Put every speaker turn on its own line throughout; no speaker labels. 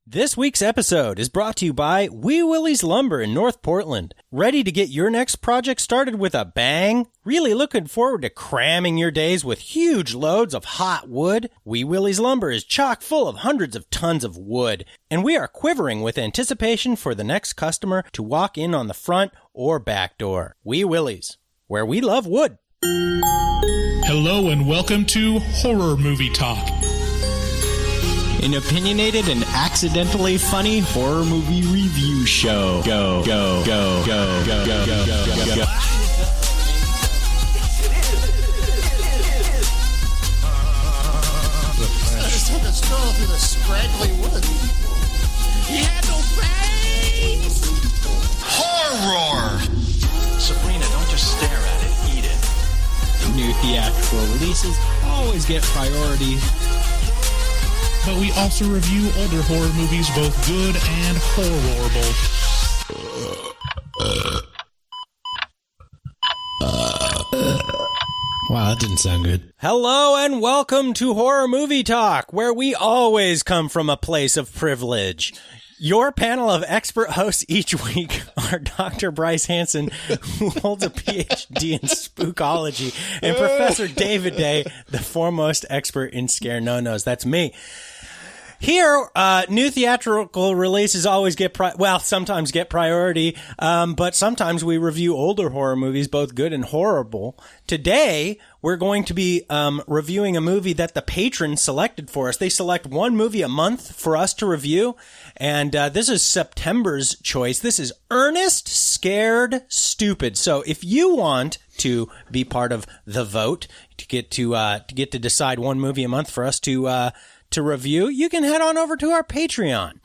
This week's episode is brought to you by Wee Willie's Lumber in North Portland. Ready to get your next project started with a bang? Really looking forward to cramming your days with huge loads of hot wood? Wee Willie's Lumber is chock full of hundreds of tons of wood, and we are quivering with anticipation for the next customer to walk in on the front or back door. Wee Willie's, where we love wood.
Hello and welcome to Horror Movie Talk.
An opinionated and accidentally funny horror movie review show. Go, go, go, go, go, go, go, go, go, go.
I just took a stroll through the scraggly woods. He had no face! Horror!
Sabrina, don't just stare at it, eat it.
New theatrical releases always get priority.
But we also review older horror movies, both good and horrible.
Wow, that didn't sound good.
Hello and welcome to Horror Movie Talk, where we always come from a place of privilege. Your panel of expert hosts each week are Dr. Bryce Hanson, who holds a PhD in spookology, and Professor David Day, the foremost expert in scare no-nos. That's me. Here, new theatrical releases always get sometimes get priority, but sometimes we review older horror movies, both good and horrible. Today, we're going to be reviewing a movie that the patrons selected for us. They select one movie a month for us to review, and this is September's choice. This is Ernest Scared Stupid. So if you want to be part of the vote to get to decide one movie a month for us to review, you can head on over to our Patreon.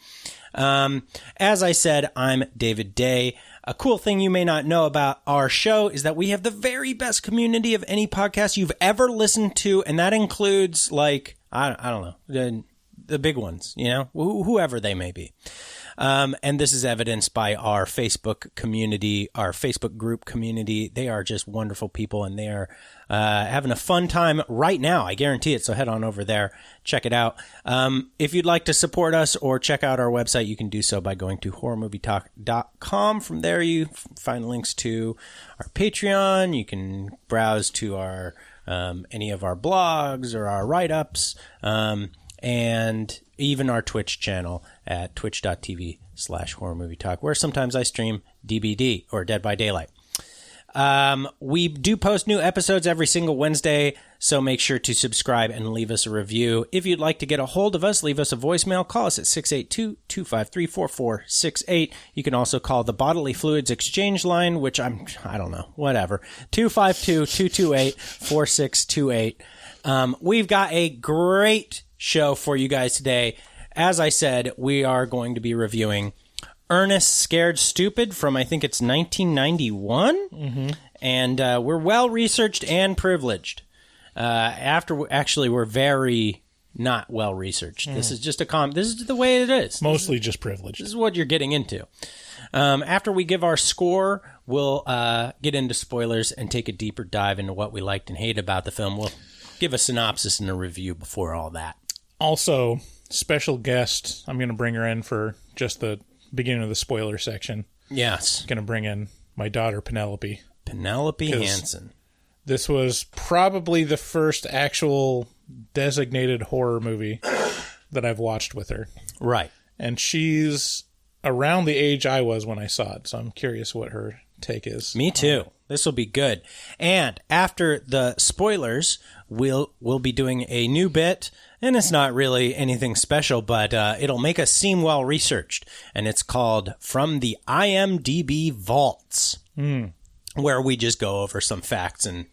As I said, I'm David Day. A cool thing you may not know about our show is that we have the very best community of any podcast you've ever listened to, and that includes, like, I don't know, the big ones, you know, whoever they may be. And this is evidenced by our Facebook community, our Facebook group community. They are just wonderful people, and they are having a fun time right now. I guarantee it. So head on over there. Check it out. If you'd like to support us or check out our website, you can do so by going to horrormovietalk.com. From there, you find links to our Patreon. You can browse to our any of our blogs or our write-ups, and even our Twitch channel at twitch.tv/horrormovietalk, where sometimes I stream DBD, or Dead by Daylight. We do post new episodes every single Wednesday, so make sure to subscribe and leave us a review. If you'd like to get a hold of us, leave us a voicemail. Call us at 682-253-4468. You can also call the Bodily Fluids Exchange line, which I don't know, whatever, 252-228-4628. We've got a great show for you guys today. As I said, we are going to be reviewing Ernest Scared Stupid from, I think it's 1991. Mm-hmm. And we're well-researched and privileged. We're very not well-researched. This is just this is the way it is.
Mostly just privileged.
This is what you're getting into. After we give our score, we'll get into spoilers and take a deeper dive into what we liked and hated about the film. We'll give a synopsis and a review before all that.
Also, special guest, I'm going to bring her in for just the beginning of the spoiler section.
Yes.
Going to bring in my daughter, Penelope.
Penelope Hanson.
This was probably the first actual designated horror movie that I've watched with her.
Right.
And she's around the age I was when I saw it, so I'm curious what her take is.
Me too. This will be good. And after the spoilers, we'll be doing a new bit, and it's not really anything special, but it'll make us seem well-researched. And it's called From the IMDB Vaults, where we just go over some facts and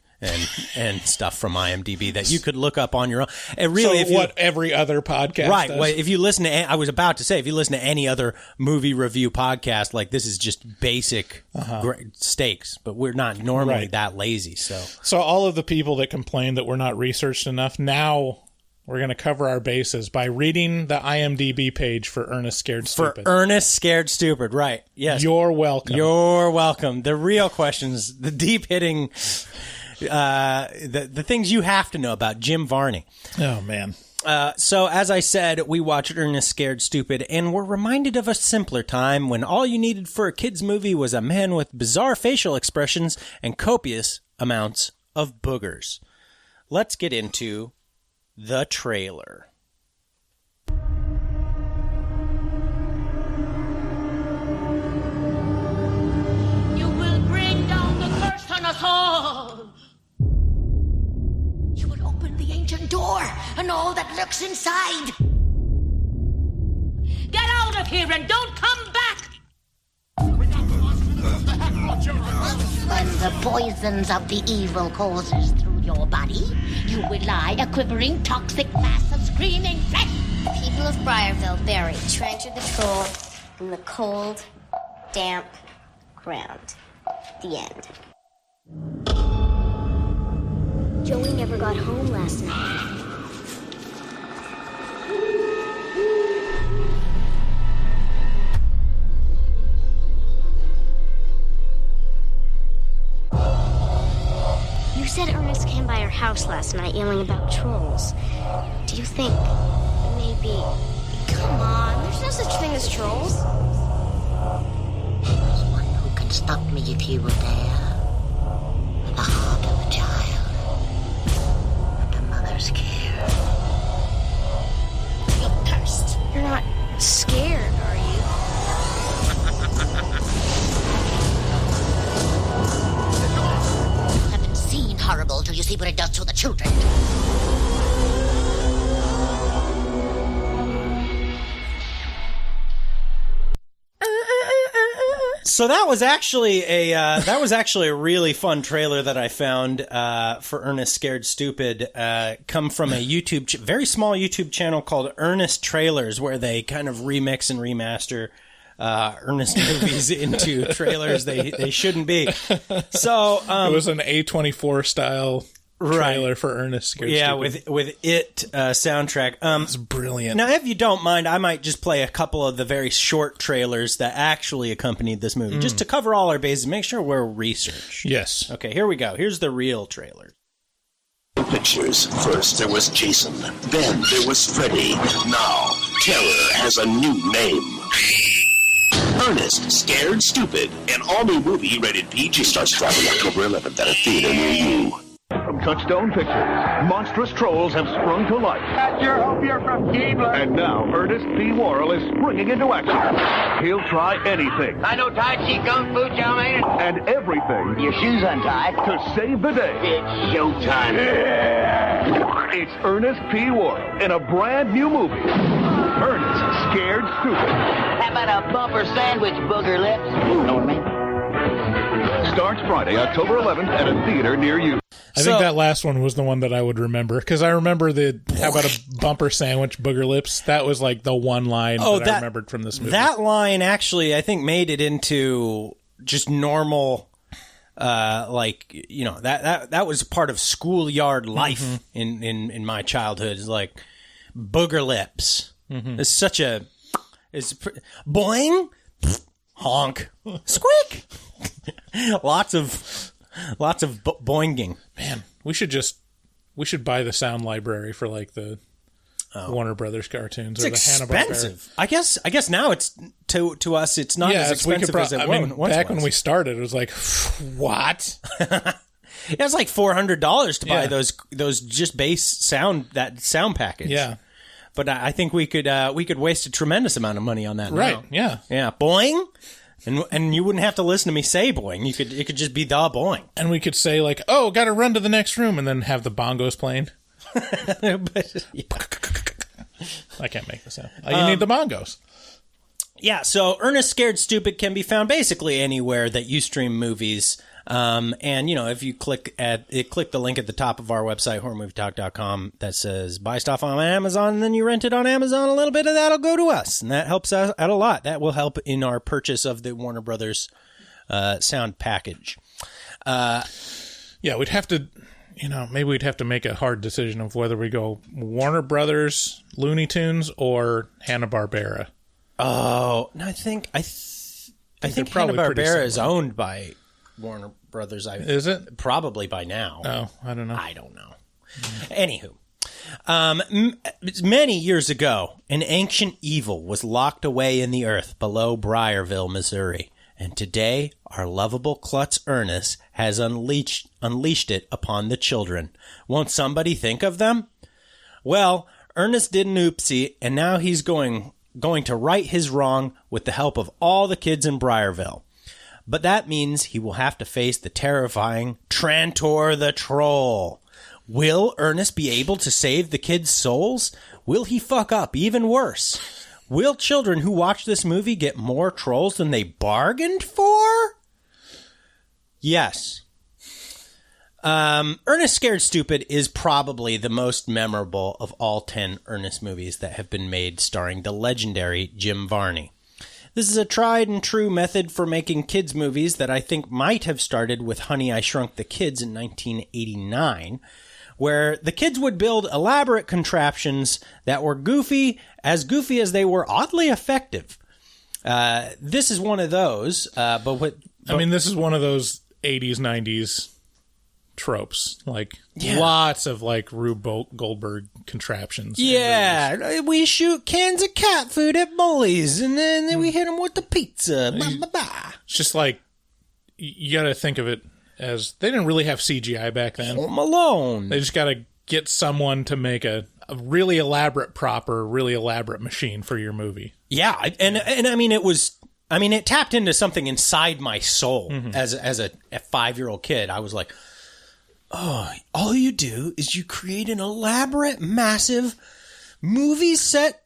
stuff from IMDb that you could look up on your own. And really,
so every other podcast
right,
does.
Well, if you listen to, I was about to say, if you listen to any other movie review podcast, like, this is just basic stakes, but we're not normally that lazy. So
all of the people that complain that we're not researched enough, now we're going to cover our bases by reading the IMDb page for Ernest Scared Stupid.
For Ernest Scared Stupid, right. Yes.
You're welcome.
You're welcome. The real questions, the deep-hitting, the things you have to know about Jim Varney.
Oh, man.
So, as I said, we watched Ernest Scared Stupid, and we're reminded of a simpler time when all you needed for a kid's movie was a man with bizarre facial expressions and copious amounts of boogers. Let's get into the trailer.
You will bring down the curse on us all. You will open the ancient door and all that lurks inside. Get out of here and don't come back! When the poisons of the evil courses through your body, you will lie a quivering, toxic mass of screaming flesh.
People of Briarville buried Trencher the Troll in the cold, damp ground. The end. Joey never got home last night. You said Ernest came by our house last night yelling about trolls. Do you think maybe... Come on, there's no such thing as trolls.
There's one who can stop me if he were there. The heart of a child. And a mother's care. You're cursed.
You're not scared, are you?
Haven't seen horrible till you see what it does to the children.
So that was actually a really fun trailer that I found for Ernest Scared Stupid. Come from a very small YouTube channel called Ernest Trailers, where they kind of remix and remaster Ernest movies into trailers they shouldn't be. So
it was an A24 style trailer for Ernest Scared Stupid.
with it soundtrack.
It's brilliant.
Now, if you don't mind, I might just play a couple of the very short trailers that actually accompanied this movie, just to cover all our bases, make sure we're researched.
Yes.
Okay, here we go. Here's the real trailer.
Pictures. First there was Jason, then there was Freddy. Now, terror has a new name. Ernest Scared Stupid, an all-new movie rated PG, starts dropping October 11th at a theater near you.
From Touchstone Pictures, monstrous trolls have sprung to life.
I sure hope you're from Keebler.
And now Ernest P. Worrell is springing into action. He'll try anything.
I know Tai Chi Kung Fu, chow mein.
And everything.
Your shoes untied.
To save the day.
It's showtime.
It's Ernest P. Worrell in a brand new movie. Ernest Scared Stupid.
How about a bumper sandwich, booger lips? Know what I mean?
Starts Friday, October 11th at a theater near you.
I think that last one was the one that I would remember, because I remember how about a bumper sandwich, booger lips? That was like the one line that I remembered from this movie.
That line actually, I think, made it into just normal, that was part of schoolyard life in my childhood. It's like booger lips. It's such a boing, honk, squeak. Lots of boinging.
Man, we should buy the sound library for like the Warner Brothers cartoons or the Hanna-Barbera.
Expensive. I guess now it's to us it's not as expensive as it once
back
was.
when we started, it was like, what?
It was like $400 to buy those just base sound package.
Yeah.
But I think we could waste a tremendous amount of money on that.
Right.
Now.
Yeah.
Yeah. Boing. And you wouldn't have to listen to me say boing. It could just be the boing.
And we could say like, oh, got to run to the next room, and then have the bongos playing. I can't make this sound. You need the bongos.
Yeah, so Ernest Scared Stupid can be found basically anywhere that you stream movies. And, if you click the link at the top of our website, horrormovietalk.com, that says buy stuff on Amazon, and then you rent it on Amazon, a little bit of that'll go to us. And that helps us out a lot. That will help in our purchase of the Warner Brothers sound package.
Yeah, we'd have to, maybe we'd have to make a hard decision of whether we go Warner Brothers, Looney Tunes, or Hanna-Barbera.
Oh, no, I think Hanna-Barbera is owned by Warner Brothers.
Is it?
Probably by now.
Oh, I don't know.
I don't know. Anywho. Many years ago, an ancient evil was locked away in the earth below Briarville, Missouri. And today, our lovable klutz Ernest has unleashed it upon the children. Won't somebody think of them? Well, Ernest did an oopsie, and now he's going to right his wrong with the help of all the kids in Briarville. But that means he will have to face the terrifying Trantor the Troll. Will Ernest be able to save the kids' souls? Will he fuck up even worse? Will children who watch this movie get more trolls than they bargained for? Yes. Ernest Scared Stupid is probably the most memorable of all 10 Ernest movies that have been made starring the legendary Jim Varney. This is a tried and true method for making kids' movies that I think might have started with Honey, I Shrunk the Kids in 1989, where the kids would build elaborate contraptions that were goofy as they were oddly effective. This is one of those,
this is one of those 80s, 90s tropes, lots of Rube Goldberg contraptions.
Yeah, we shoot cans of cat food at bullies, and then we hit them with the pizza.
It's just you got to think of it as they didn't really have CGI back then.
Home Alone.
They just got to get someone to make a really elaborate really elaborate machine for your movie.
Yeah, and I mean it tapped into something inside my soul as a 5-year-old kid. I was like, oh, all you do is you create an elaborate, massive movie set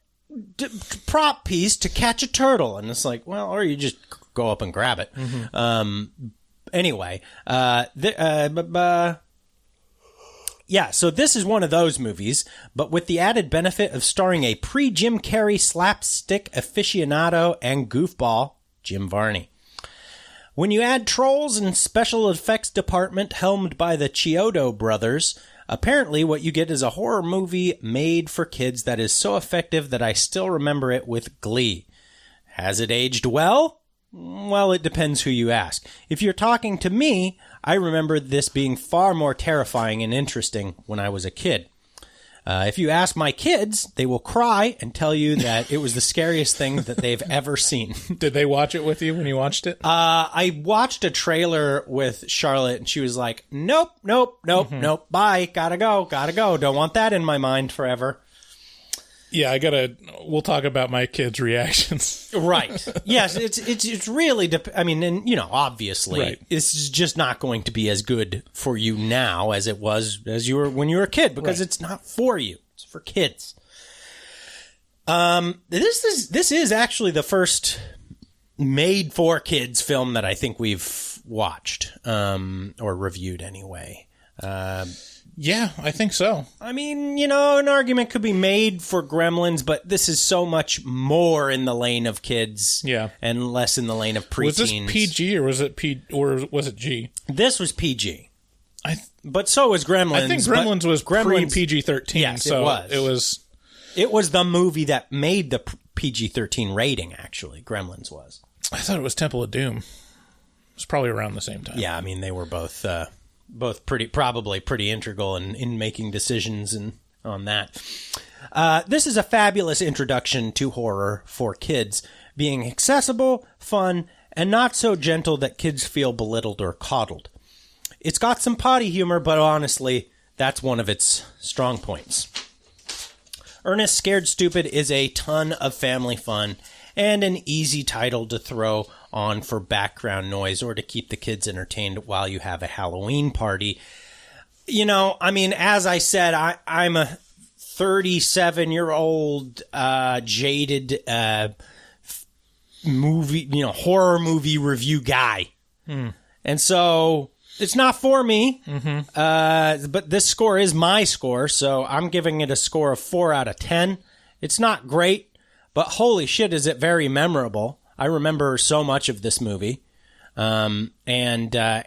prop piece to catch a turtle. And it's like, well, or you just go up and grab it. Anyway, so this is one of those movies, but with the added benefit of starring a pre-Jim Carrey slapstick aficionado and goofball, Jim Varney. When you add trolls and special effects department helmed by the Chiodo brothers, apparently what you get is a horror movie made for kids that is so effective that I still remember it with glee. Has it aged well? Well, it depends who you ask. If you're talking to me, I remember this being far more terrifying and interesting when I was a kid. If you ask my kids, they will cry and tell you that it was the scariest thing that they've ever seen.
Did they watch it with you when you watched it?
I watched a trailer with Charlotte, and she was like, nope, bye, gotta go, don't want that in my mind forever.
Yeah, we'll talk about my kids' reactions.
Right. Yes, it's really, obviously,
right.
This is just not going to be as good for you now as it was when you were a kid, because It's not for you. It's for kids. This is actually the first made for kids film that I think we've watched, or reviewed anyway.
Yeah, I think so.
I mean, an argument could be made for Gremlins, but this is so much more in the lane of kids, and less in the lane of preteens.
Was this PG or was it G?
This was PG, but so was Gremlins.
I think Gremlins was pre-PG-13.
Yes,
so
it was. It was the movie that made the PG-13 rating. Actually, Gremlins was.
I thought it was Temple of Doom. It was probably around the same time.
Yeah, I mean they were both probably pretty integral in making decisions and on that. This is a fabulous introduction to horror for kids, being accessible, fun, and not so gentle that kids feel belittled or coddled. It's got some potty humor, but honestly, that's one of its strong points. Ernest Scared Stupid is a ton of family fun and an easy title to throw on for background noise or to keep the kids entertained while you have a Halloween party. As I said, I'm a 37-year-old jaded horror movie review guy. And so it's not for me, but this score is my score, so I'm giving it a score of 4 out of 10. It's not great, but holy shit, is it very memorable. I remember so much of this movie. And I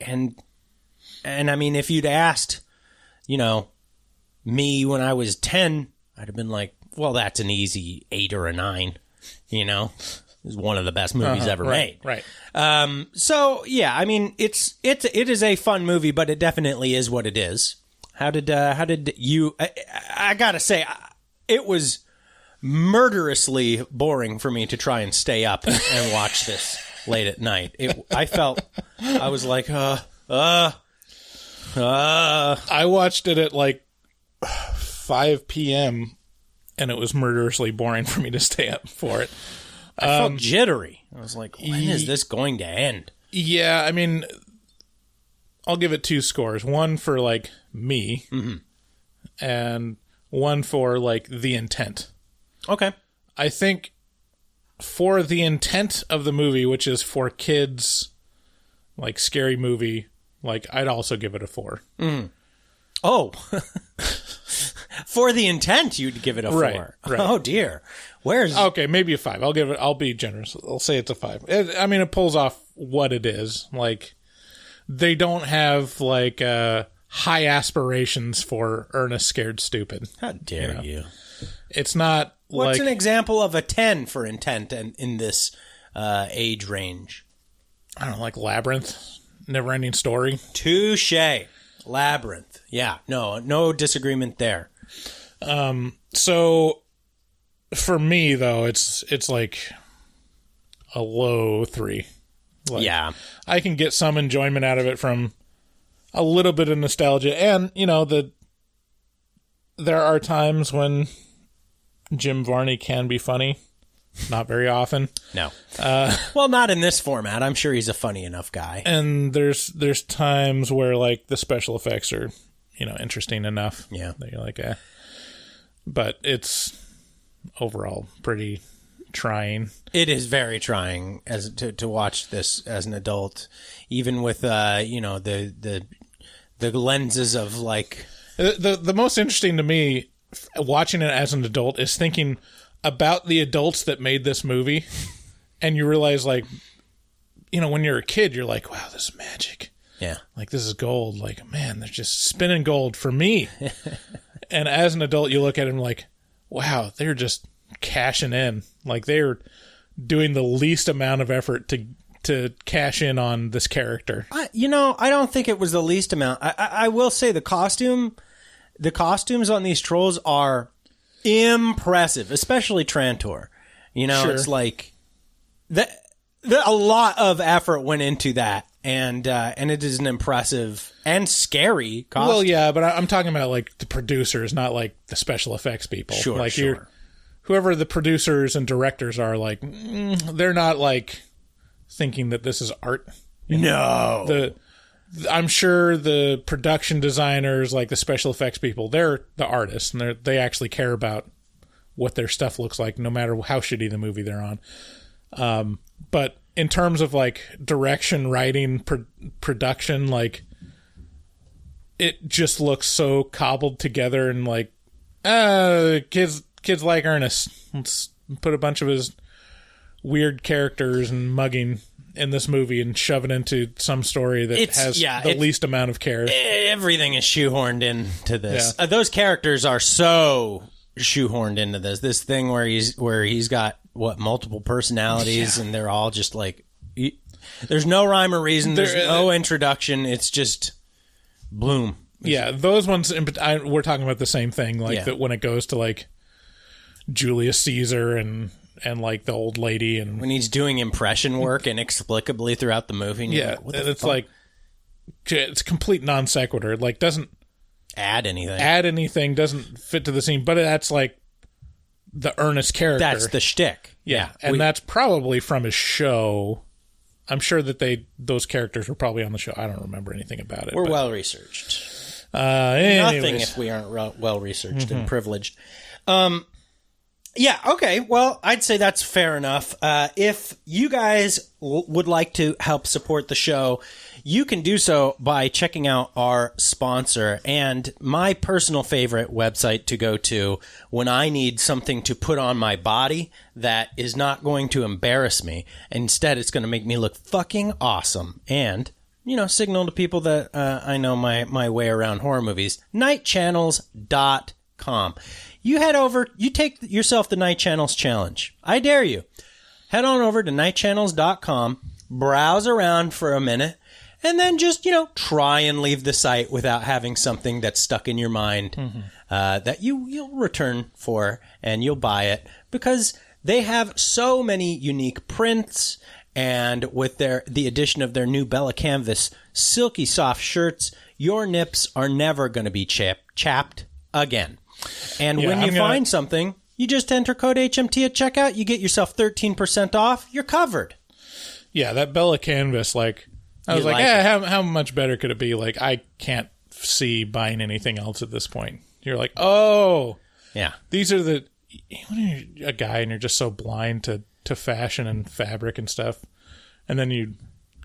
mean, if you'd asked, me when I was 10, I'd have been like, well, that's an easy 8 or a 9, It's one of the best movies ever made.
Right.
So yeah, I mean, it is a fun movie, but it definitely is what it is. How did you? I gotta say, it was murderously boring for me to try and stay up and watch this late at night. I was like, I
watched it at like 5 p.m. and it was murderously boring for me to stay up for it.
I felt jittery. I was like, when is this going to end?
Yeah, I mean, I'll give it 2 scores. One for, like, me, and one for, like, the intent.
Okay.
I think for the intent of the movie, which is for kids, like, scary movie, like, I'd also give it a 4.
Oh. For the intent, you'd give it a 4.
Right.
Oh, dear. Where's...
Okay, maybe a 5. I'll be generous. I'll say it's a 5. It pulls off what it is. Like, they don't have, like, high aspirations for Ernest Scared Stupid.
How dare you?
It's not
What's an example of a 10 for intent in this age range?
I don't know, like Labyrinth, Never-Ending Story.
Touché. Labyrinth. Yeah, no disagreement there.
So for me though, it's like a low 3. Like,
yeah.
I can get some enjoyment out of it from a little bit of nostalgia, and there are times when Jim Varney can be funny. Not very often.
No. Well, not in this format. I'm sure he's a funny enough guy.
And there's times where, like, the special effects are, interesting enough.
Yeah.
That you're like, eh. But it's overall pretty trying.
It is very trying to watch this as an adult, even with the lenses of, like...
The most interesting to me watching it as an adult is thinking about the adults that made this movie, and you realize, like, when you're a kid, you're like, wow, this is magic.
Yeah.
Like, this is gold. Like, man, they're just spinning gold for me. And as an adult, you look at them like, wow, they're just cashing in. Like, they're doing the least amount of effort to cash in on this character.
I don't think it was the least amount. I will say the costumes on these trolls are impressive, especially Trantor.
Sure.
It's like a lot of effort went into that, and it is an impressive and scary costume.
Well, yeah, but I'm talking about, like, the producers, not like the special effects people.
Sure,
like
sure.
Whoever the producers and directors are, like, they're not, like, thinking that this is art.
No.
I'm sure the production designers, like the special effects people, they're the artists, and they actually care about what their stuff looks like, no matter how shitty the movie they're on. But in terms of, like, direction, writing, production, like, it just looks so cobbled together, and like, kids like Ernest. Let's put a bunch of his weird characters and mugging in this movie and shove it into some story that has the least amount of care.
Everything is shoehorned into this.
Yeah.
Those characters are so shoehorned into this. This thing where he's got multiple personalities, and they're all just like, there's no rhyme or reason. There's no introduction. It's just bloom.
Yeah, those ones. We're talking about the same thing. Like that when it goes to, like, Julius Caesar and like the old lady, and
when he's doing impression work inexplicably throughout the movie. And
like, what the fuck? Like, it's complete non sequitur. Like, doesn't
add anything. Doesn't fit to the scene. But that's like the Ernest character. That's the shtick.
Yeah, and that's probably from his show. I'm sure that those characters were probably on the show. I don't remember anything about it.
We're well researched.
Nothing
if we aren't well researched and privileged. Yeah, okay. Well, I'd say that's fair enough. If you guys would like to help support the show, you can do so by checking out our sponsor and my personal favorite website to go to when I need something to put on my body that is not going to embarrass me. Instead, it's going to make me look fucking awesome and, signal to people that I know my way around horror movies. Nightchannels.com. You head over, you take yourself the Night Channels Challenge. I dare you. Head on over to nightchannels.com, browse around for a minute, and then just, try and leave the site without having something that's stuck in your mind that you'll return for and you'll buy it, because they have so many unique prints, and with the addition of their new Bella Canvas silky soft shirts, your nips are never going to be chapped again. And when you find something, you just enter code HMT at checkout, you get yourself 13% off, you're covered.
Yeah, that Bella Canvas, I was like, how much better could it be? I can't see buying anything else at this point. You're like, oh,
yeah, these are
when you're a guy and you're just so blind to fashion and fabric and stuff, and then you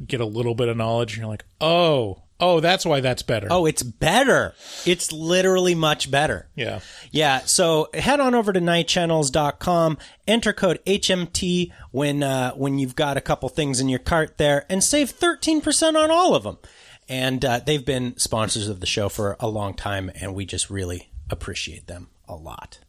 get a little bit of knowledge and you're like, oh, that's why that's better.
Oh, it's better. It's literally much better.
Yeah.
Yeah. So head on over to nightchannels.com, enter code HMT when you've got a couple things in your cart there, and save 13% on all of them. And they've been sponsors of the show for a long time, and we just really appreciate them a lot.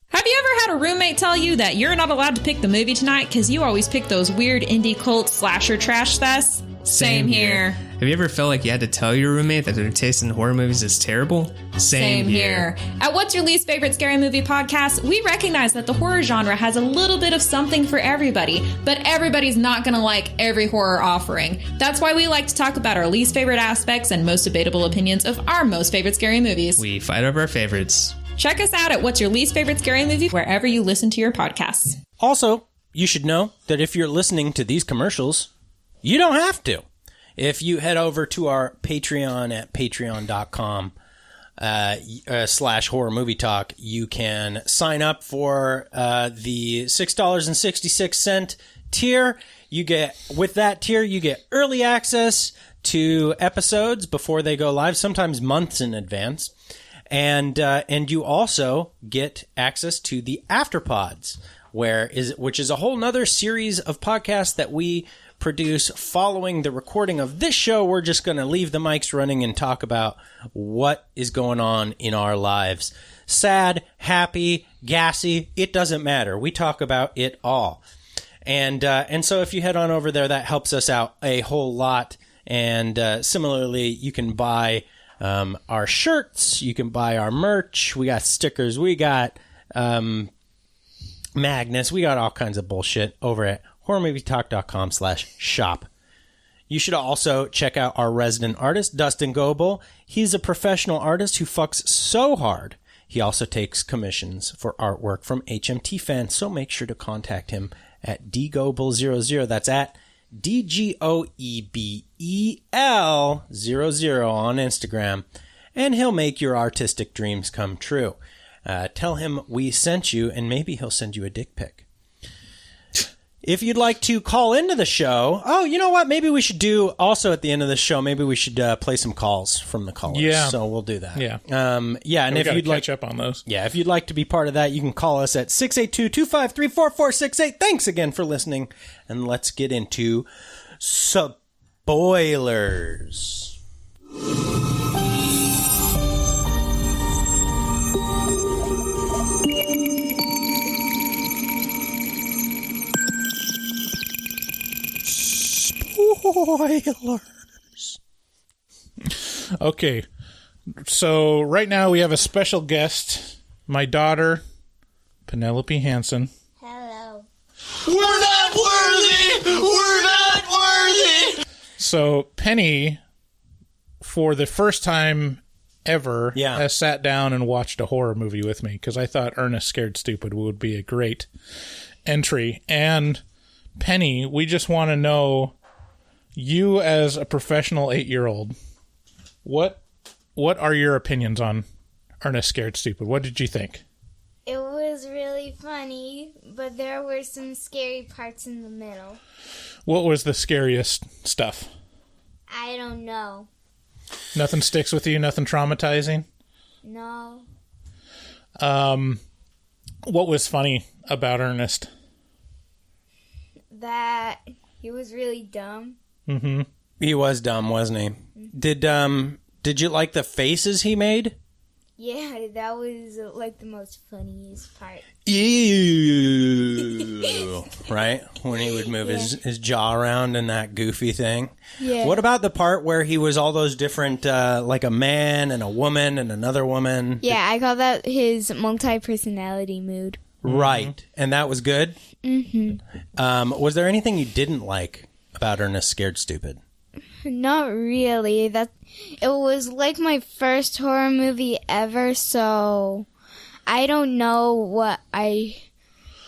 Have you ever had a roommate tell you that you're not allowed to pick the movie tonight because you always pick those weird indie cult slasher trash fests? Same here.
Have you ever felt like you had to tell your roommate that their taste in horror movies is terrible?
Same here. At What's Your Least Favorite Scary Movie podcast, we recognize that the horror genre has a little bit of something for everybody, but everybody's not going to like every horror offering. That's why we like to talk about our least favorite aspects and most debatable opinions of our most favorite scary movies.
We fight over our favorites.
Check us out at What's Your Least Favorite Scary Movie wherever you listen to your podcasts.
Also, you should know that if you're listening to these commercials, you don't have to. If you head over to our Patreon at patreon.com / horror movie talk, you can sign up for the $6.66 tier. With that tier, you get early access to episodes before they go live, sometimes months in advance. And you also get access to the Afterpods, which is a whole nother series of podcasts that we produce following the recording of this show. We're just going to leave the mics running and talk about what is going on in our lives. Sad, happy, gassy, it doesn't matter. We talk about it all. And so if you head on over there, that helps us out a whole lot. And similarly, you can buy our shirts, you can buy our merch, we got stickers, we got magnets, we got all kinds of bullshit over at horrormovietalk.com/shop. You should also check out our resident artist, Dustin Goebel. He's a professional artist who fucks so hard. He also takes commissions for artwork from HMT fans, so make sure to contact him at dgoebel00. That's at DGOEBEL00 on Instagram, and he'll make your artistic dreams come true. Tell him we sent you, and maybe he'll send you a dick pic. If you'd like to call into the show, you know what? Maybe we should do also at the end of the show. Maybe we should play some calls from the callers.
Yeah,
so we'll do that.
Yeah,
and if you'd
catch up on those,
if you'd like to be part of that, you can call us at 682-253-4468. Thanks again for listening, and let's get into spoilers. Spoilers.
Okay, so right now we have a special guest, my daughter, Penelope Hansen.
Hello.
We're not worthy! We're not worthy!
So Penny, for the first time ever, has sat down and watched a horror movie with me, because I thought Ernest Scared Stupid would be a great entry. And Penny, we just want to know, you as a professional 8-year-old, what are your opinions on Ernest Scared Stupid? What did you think?
It was really funny, but there were some scary parts in the middle.
What was the scariest stuff?
I don't know.
Nothing sticks with you? Nothing traumatizing?
No.
What was funny about Ernest?
That he was really dumb.
Mm-hmm.
He was dumb, wasn't he? Did you like the faces he made?
Yeah, that was like the most funniest part.
Ew. Right? When he would move his jaw around in that goofy thing.
Yeah.
What about the part where he was all those different, like a man and a woman and another woman?
Yeah, I call that his multi-personality mood.
Right. And that was good?
Mm-hmm.
Was there anything you didn't like about Ernest Scared Stupid?
Not really. It was like my first horror movie ever, so I don't know what I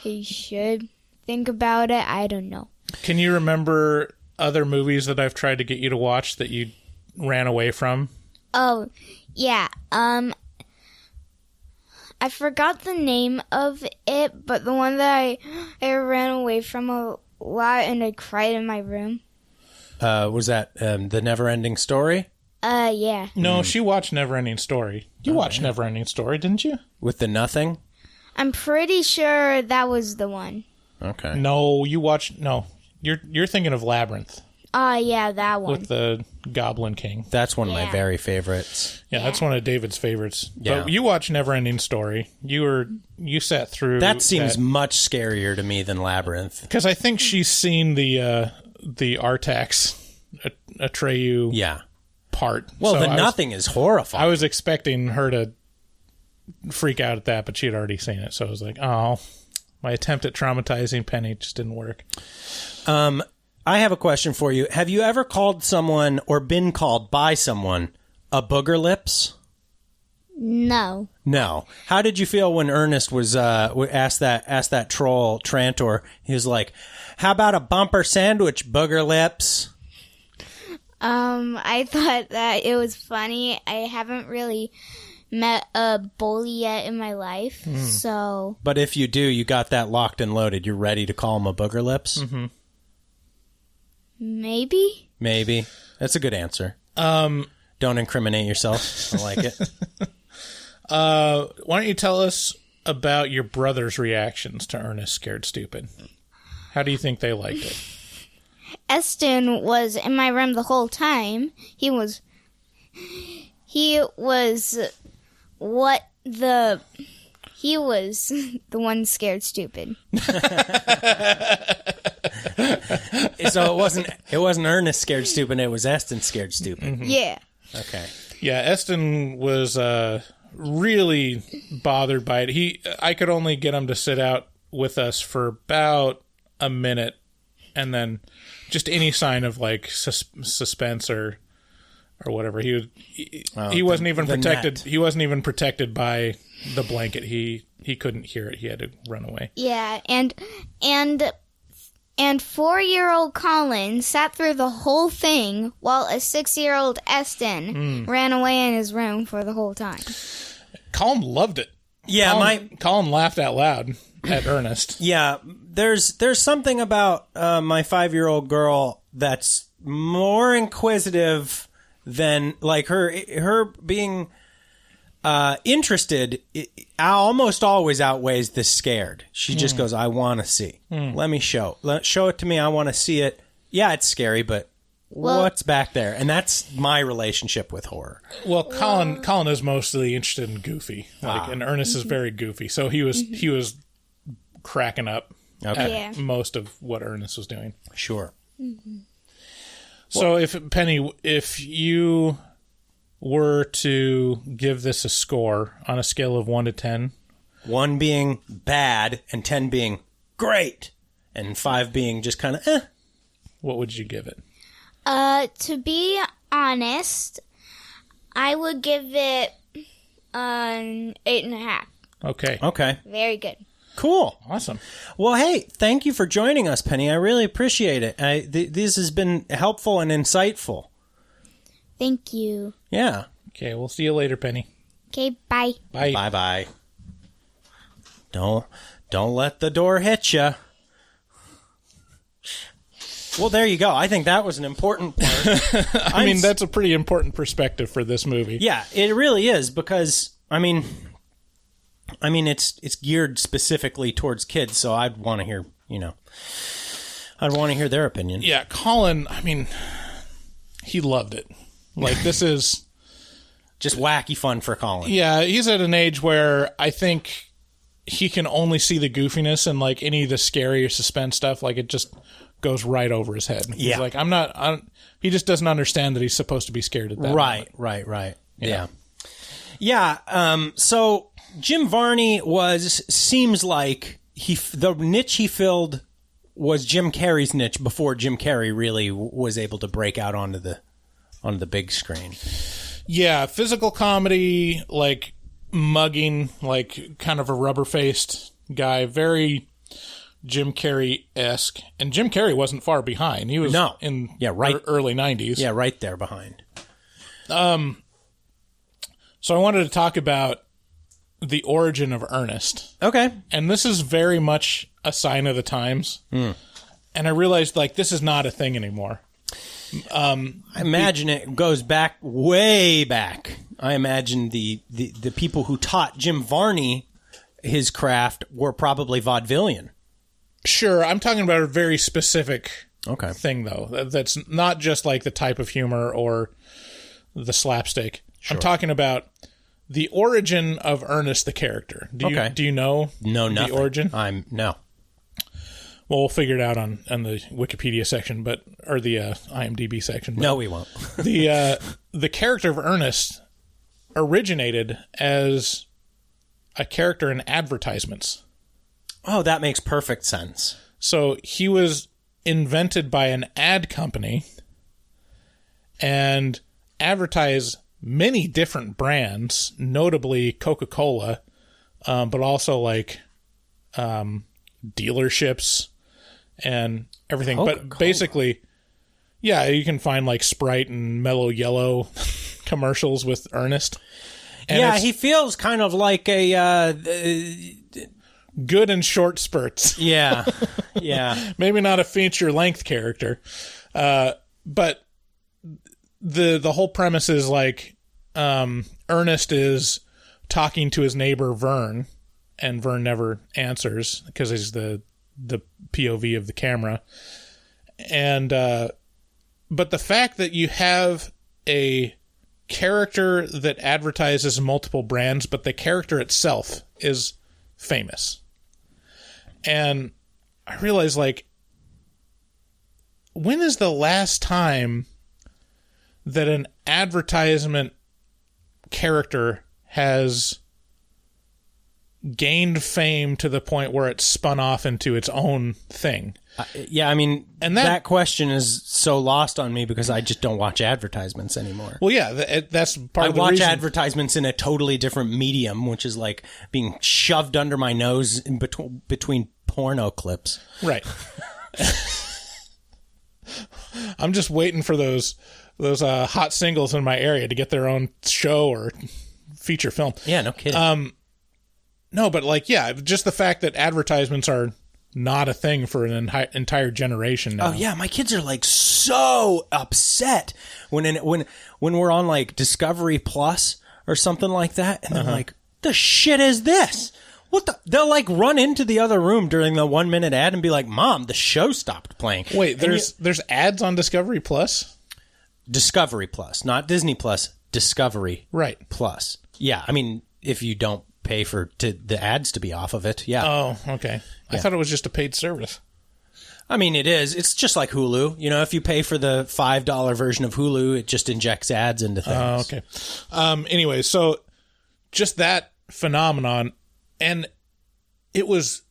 should think about it. I don't know.
Can you remember other movies that I've tried to get you to watch that you ran away from?
Oh, yeah. I forgot the name of it, but the one that I ran away from a lot and I cried in my room.
Was that The Never-Ending Story?
Yeah.
No, she watched Never-Ending Story. You watched Never-Ending Story, didn't you?
With the nothing?
I'm pretty sure that was the one.
Okay.
No, you watched... No, you're thinking of Labyrinth.
Yeah, that one.
With the Goblin King.
That's one of my very favorites.
Yeah, that's one of David's favorites.
Yeah.
But you watched Never-Ending Story. You sat through...
That seems much scarier to me than Labyrinth.
Because I think she's seen the Artax Atreyu part.
Well, so nothing is horrifying.
I was expecting her to freak out at that, but she had already seen it. So I was like, oh, my attempt at traumatizing Penny just didn't work.
I have a question for you. Have you ever called someone or been called by someone a booger lips?
No.
No. How did you feel when Ernest was asked that troll Trantor? He was like, "How about a bumper sandwich, booger lips?"
I thought that it was funny. I haven't really met a bully yet in my life, so...
But if you do, you got that locked and loaded. You're ready to call him a booger lips?
Mm-hmm.
Maybe?
Maybe. That's a good answer. Don't incriminate yourself. I like it.
Why don't you tell us about your brother's reactions to Ernest Scared Stupid? How do you think they liked it?
Eston was in my room the whole time. He was the one scared stupid.
So it wasn't Ernest Scared Stupid, it was Eston Scared Stupid.
Mm-hmm.
Yeah.
Okay.
Yeah, Eston was really bothered by it. I could only get him to sit out with us for about a minute, and then just any sign of like suspense or whatever. He wasn't even protected.
Net.
He wasn't even protected by the blanket. He couldn't hear it. He had to run away.
Yeah, and 4-year-old Colin sat through the whole thing while a 6-year-old Eston ran away in his room for the whole time.
Colin loved it.
Yeah,
Colin laughed out loud at Ernest.
Yeah, there's something about my 5-year-old girl that's more inquisitive than like her being interested. Almost always outweighs the scared. She just goes, "I want to see. Let me show it to me. I want to see it. Yeah, it's scary, but what's back there?" And that's my relationship with horror.
Well, Colin is mostly interested in goofy, and Ernest is very goofy. So he was cracking up at most of what Ernest was doing.
Sure.
Mm-hmm.
So if you were to give this a score on a scale of 1 to 10,
1 being bad and 10 being great, and 5 being just kind of
what would you give it?
To be honest, I would give it an 8.5.
Okay.
Very good.
Cool.
Awesome.
Well, hey, thank you for joining us, Penny. I really appreciate it. This has been helpful and insightful.
Thank you.
Yeah.
Okay, we'll see you later, Penny.
Okay, bye.
Bye.
Bye-bye. Don't let the door hit you. Well, there you go. I think that was an important part.
I mean, that's a pretty important perspective for this movie.
Yeah, it really is because, I mean, it's geared specifically towards kids, so I'd want to hear, I'd want to hear their opinion.
Yeah, Colin, I mean, he loved it. Like, this is
Just wacky fun for Colin.
Yeah, he's at an age where I think he can only see the goofiness and like any of the scary or suspense stuff. Like it just goes right over his head. He's like, he just doesn't understand that he's supposed to be scared at that moment.
Right. Yeah. So Jim Varney seems like the niche he filled was Jim Carrey's niche before Jim Carrey really was able to break out onto the big screen.
Yeah, physical comedy, like mugging, like kind of a rubber-faced guy, very Jim Carrey-esque. And Jim Carrey wasn't far behind. He was in early 90s.
Yeah, right there behind.
So I wanted to talk about the origin of Ernest.
Okay.
And this is very much a sign of the times. And I realized, like, this is not a thing anymore.
I imagine it goes back, way back. I imagine the people who taught Jim Varney his craft were probably vaudevillian.
Sure, I'm talking about a very specific thing, though. That's not just like the type of humor or the slapstick. Sure. I'm talking about the origin of Ernest the character. Do you know the origin?
No.
Well, we'll figure it out on the Wikipedia section, or the IMDb section.
No, we won't.
The character of Ernest originated as a character in advertisements.
Oh, that makes perfect sense.
So he was invented by an ad company and advertised many different brands, notably Coca-Cola, but also like dealerships and everything.
Coca-Cola.
But basically, yeah, you can find like Sprite and Mellow Yellow commercials with Ernest. And
he feels kind of like a
good in short spurts.
Yeah.
Maybe not a feature-length character. But the whole premise is like Ernest is talking to his neighbor Vern, and Vern never answers because he's the POV of the camera. And but the fact that you have a character that advertises multiple brands, but the character itself is famous. And I realized, like, when is the last time that an advertisement character has gained fame to the point where it's spun off into its own thing?
I mean, and that question is so lost on me because I just don't watch advertisements anymore.
Well, yeah, that's part of the
I
reason.
watch advertisements in a totally different medium, which is like being shoved under my nose in between porno clips.
Right. I'm just waiting for those hot singles in my area to get their own show or feature film.
Yeah, no kidding.
No, but like, yeah, just the fact that advertisements are not a thing for an entire generation now.
Oh yeah, my kids are like so upset when we're on like Discovery Plus or something like that, and they're like, "The shit is this? What the?" They'll like run into the other room during the 1 minute ad and be like, "Mom, the show stopped playing."
Wait, there's ads on Discovery Plus?
Discovery Plus, not Disney Plus. Discovery Plus. Yeah, I mean, if you don't pay for the ads to be off of it. Yeah.
Oh, okay. I thought it was just a paid service.
I mean, it is. It's just like Hulu. You know, if you pay for the $5 version of Hulu, it just injects ads into things.
Okay. Anyway, so just that phenomenon, and it was,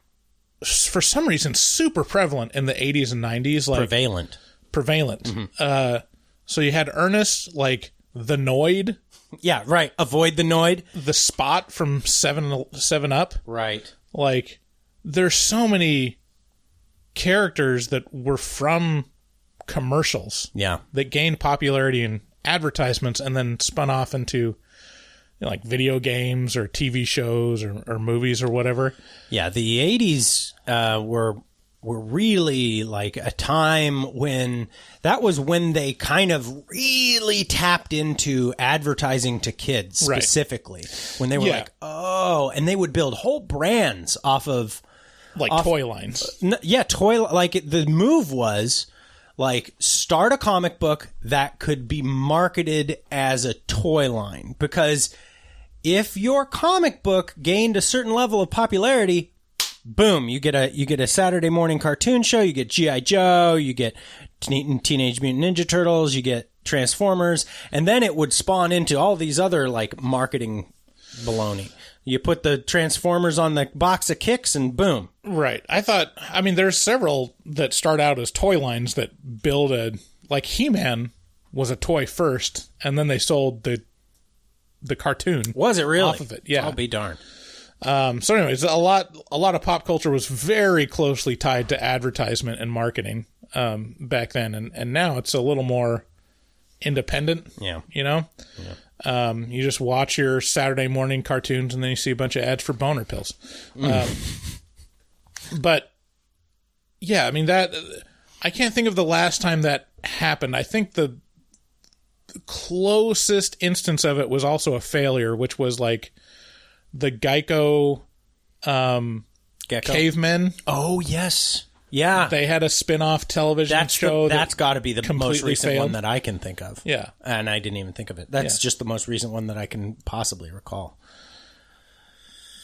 for some reason, super prevalent in the 80s and 90s. Like
Prevalent.
Mm-hmm. So you had Ernest, like the Noid.
Yeah, right. Avoid the Noid.
The Spot from 7-Up.
Right.
Like, there's so many characters that were from commercials.
Yeah.
That gained popularity in advertisements and then spun off into, you know, like video games or TV shows or movies or whatever.
Yeah, the 80s were really like a time when that was when they kind of really tapped into advertising to kids specifically. When they were like, oh, and they would build whole brands off
toy lines.
Toy, like the move was Like, start a comic book that could be marketed as a toy line. Because if your comic book gained a certain level of popularity, boom, you get a Saturday morning cartoon show, you get G.I. Joe, you get Teenage Mutant Ninja Turtles, you get Transformers, and then it would spawn into all these other, like, marketing baloney. You put the Transformers on the box of Kicks and boom.
Right. There's several that start out as toy lines that build like He-Man was a toy first, and then they sold the cartoon.
Was it really?
Off of it, yeah.
I'll be darned.
So anyways, a lot of pop culture was very closely tied to advertisement and marketing back then, and now it's a little more independent.
Yeah.
You know?
Yeah.
You just watch your Saturday morning cartoons and then you see a bunch of ads for boner pills. But yeah, I can't think of the last time that happened. I think the closest instance of it was also a failure, which was like the Geico Cavemen.
Oh, yes. Yeah.
They had a spin-off television show.
That's got to be the most recent
failed.
one that I can think of.
Yeah.
And I didn't even think of it. That's just the most recent one that I can possibly recall.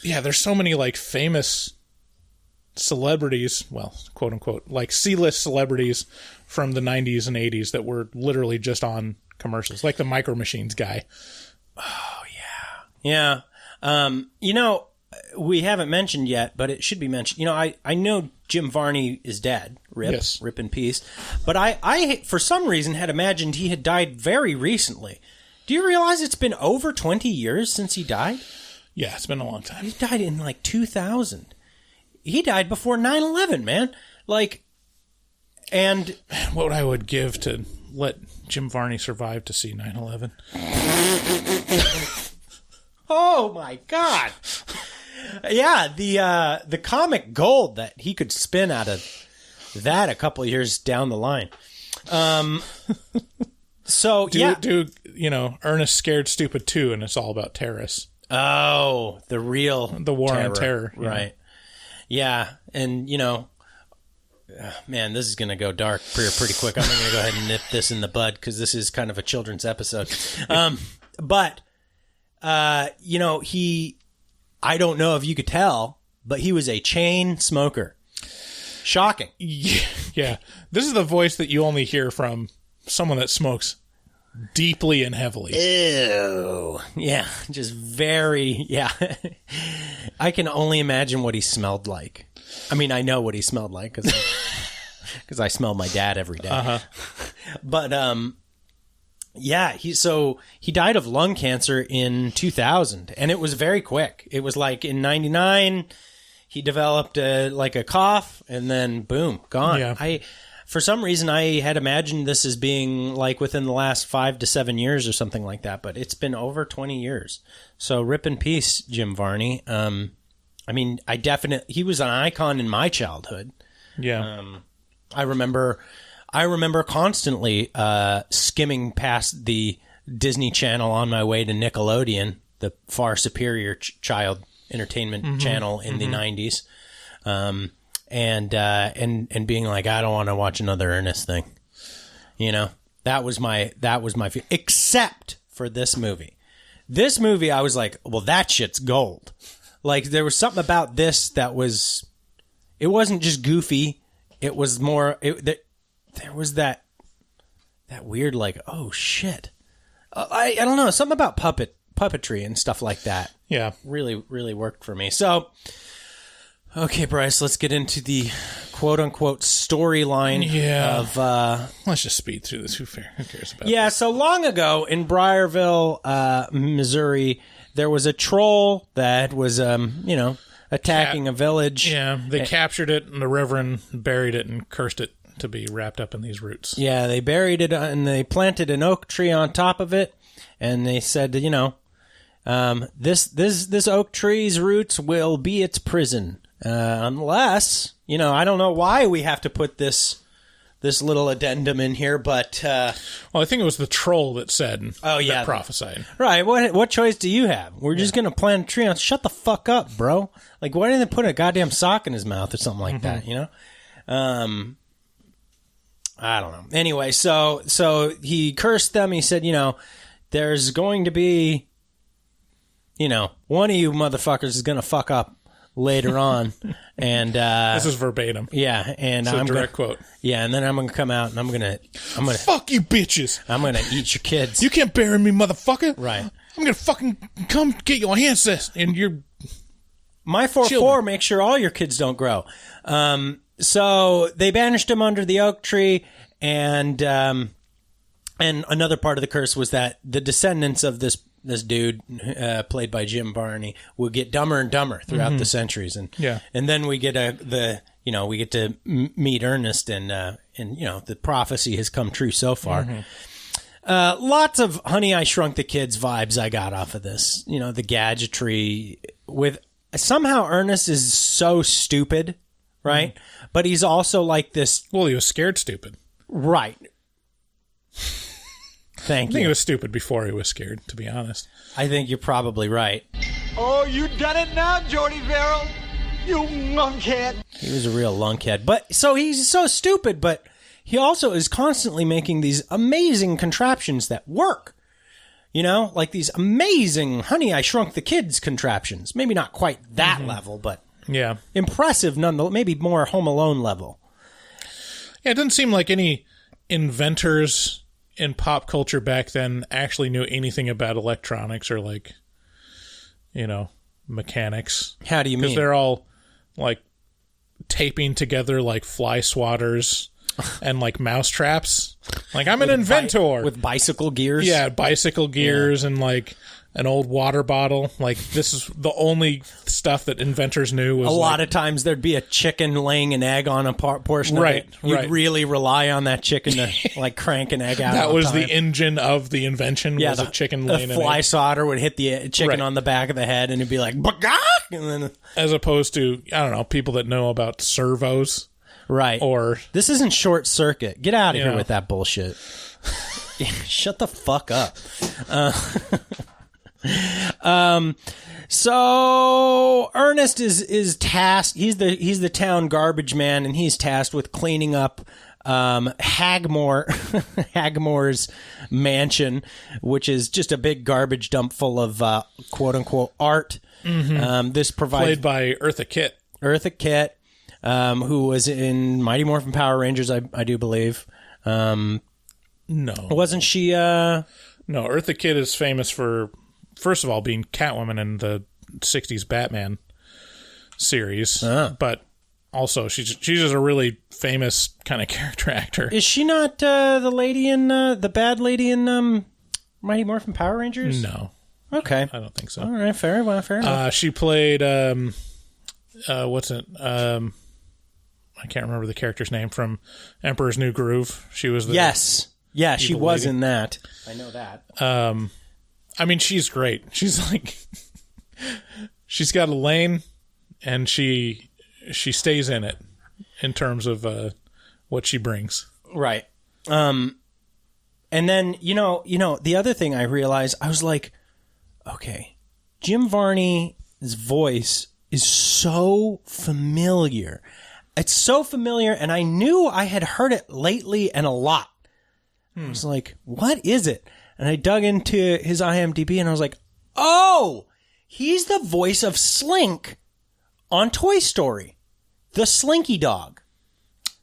Yeah, there's so many, like, famous celebrities, well, quote-unquote, like C-list celebrities from the 90s and 80s that were literally just on commercials, like the Micro Machines guy.
Oh, yeah. Yeah. We haven't mentioned yet, but it should be mentioned. I know Jim Varney is dead. Rip.
Yes.
Rip in peace. But I, for some reason, had imagined he had died very recently. Do you realize it's been over 20 years since he died?
Yeah, it's been a long time.
He died in, like, 2000. He died before 9/11, man. Like, and...
What I would give to let Jim Varney survive to see 9/11.
Oh, my God. Yeah, the comic gold that he could spin out of that a couple of years down the line.
Do Ernest Scared Stupid 2, and it's all about terrorists.
Oh, the
war on terror.
Right. Yeah, and, man, this is going to go dark pretty quick. I'm going to go ahead and nip this in the bud because this is kind of a children's episode. But, I don't know if you could tell, but he was a chain smoker. Shocking.
Yeah. This is the voice that you only hear from someone that smokes deeply and heavily.
Ew. Yeah. Just very, yeah. I can only imagine what he smelled like. I mean, I know what he smelled like because I smell my dad every day.
Uh-huh.
But, yeah, he died of lung cancer in 2000, and it was very quick. It was like in 99, he developed a cough, and then boom, gone.
Yeah.
For some reason, I had imagined this as being like within the last 5 to 7 years or something like that, but it's been over 20 years. So rip in peace, Jim Varney. He was an icon in my childhood.
Yeah.
I remember constantly skimming past the Disney Channel on my way to Nickelodeon, the far superior child entertainment channel in the 90s, and being like, I don't want to watch another Ernest thing. That was my except for this movie. This movie, I was like, well, that shit's gold. Like, there was something about this that was, it wasn't just goofy. It was more, there was that weird, like, oh shit. I don't know, something about puppetry and stuff like that.
Yeah.
Really, really worked for me. So, okay, Bryce, let's get into the quote unquote storyline of
let's just speed through this. Who cares about
this? So long ago in Briarville, Missouri, there was a troll that was attacking a village.
Yeah, they captured it, and the Reverend buried it and cursed it to be wrapped up in these roots.
Yeah, they buried it and they planted an oak tree on top of it, and they said, this oak tree's roots will be its prison, unless, I don't know why we have to put this little addendum in here, but
well, I think it was the troll that said, that prophesied.
Right. What choice do you have? We're just gonna plant a tree on. Shut the fuck up, bro. Like, why didn't they put a goddamn sock in his mouth or something like that? I don't know. Anyway, so he cursed them. He said, there's going to be, one of you motherfuckers is going to fuck up later on. And
this is verbatim.
Yeah, and
I'm direct quote.
Yeah, and then I'm going to come out and I'm going to
fuck you bitches.
I'm going to eat your kids.
You can't bury me, motherfucker.
Right.
I'm going to fucking come get your ancestors and your
My 4-4 make sure all your kids don't grow. So they banished him under the oak tree, and another part of the curse was that the descendants of this dude, played by Jim Varney, would get dumber and dumber throughout the centuries, and then we get we get to meet Ernest, and the prophecy has come true so far. Lots of Honey, I Shrunk the Kids vibes I got off of this. The gadgetry with somehow Ernest is so stupid, right? But he's also like this.
Well, he was scared stupid.
Right. Thank you.
I think he was stupid before he was scared, to be honest.
I think you're probably right.
Oh, you done it now, Jordy Verrill. You lunkhead.
He was a real lunkhead. But so he's so stupid, but he also is constantly making these amazing contraptions that work. Like these amazing Honey, I Shrunk the Kids contraptions. Maybe not quite that level, but impressive nonetheless. Maybe more Home Alone level.
Yeah, it doesn't seem like any inventors in pop culture back then actually knew anything about electronics or mechanics.
How do you mean?
Because they're all taping together fly swatters and mouse traps. I'm an inventor
with bicycle gears.
Yeah, bicycle gears and an old water bottle. This is the only stuff that inventors knew. Was
a lot of times there'd be a chicken laying an egg on a portion of it. You'd really rely on that chicken to crank an egg out.
That was the engine of the invention. Was a chicken laying an egg.
The fly swatter would hit the chicken on the back of the head, and it'd be like, "Bagak!" And then,
as opposed to people that know about servos.
Right.
Or
this isn't Short Circuit. Get out of here with that bullshit. Shut the fuck up. So Ernest is tasked. He's the town garbage man, and he's tasked with cleaning up Hagmore's mansion, which is just a big garbage dump full of quote unquote art. This played
by Eartha Kitt.
Who was in Mighty Morphin Power Rangers, I do believe.
No.
Wasn't she?
No, Eartha Kitt is famous for, first of all, being Catwoman in the 60s Batman series. But also, she's just a really famous kind of character actor.
Is she not the lady in, the bad lady in Mighty Morphin Power Rangers?
No.
Okay.
I don't think so.
All right, fair enough.
She played, what's it? I can't remember the character's name from Emperor's New Groove. She was the
Yes. Yeah, she was
lady.
in that. I know that.
I mean, she's great. She's she's got a lane, and she stays in it in terms of what she brings.
Right. And then, the other thing I realized, I was like, okay, Jim Varney's voice is so familiar. It's so familiar, and I knew I had heard it lately and a lot. I was like, what is it? And I dug into his IMDb, and I was like, oh, he's the voice of Slink on Toy Story. The Slinky Dog.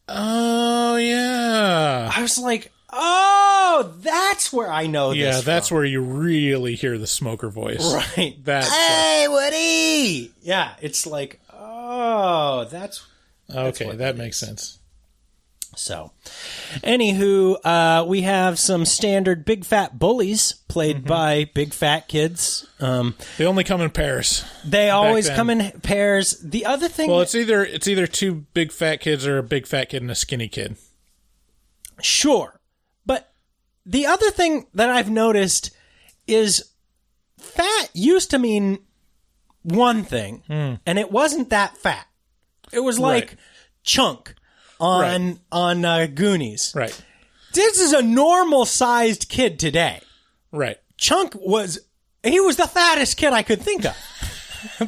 Oh, yeah.
I was like, oh, that's where I know this
Yeah,
from.
that's where you really hear the smoker voice.
Right.
That's
hey, Woody! Yeah, it's like, oh, that's...
Okay, that makes sense.
So, anywho, we have some standard big fat bullies played by big fat kids.
They only come in pairs.
They always come in pairs. The other thing...
Well, it's either two big fat kids or a big fat kid and a skinny kid.
Sure. But the other thing that I've noticed is fat used to mean one thing, and it wasn't that fat. It was like chunk on Goonies.
Right.
This is a normal sized kid today.
Right.
Chunk was the fattest kid I could think of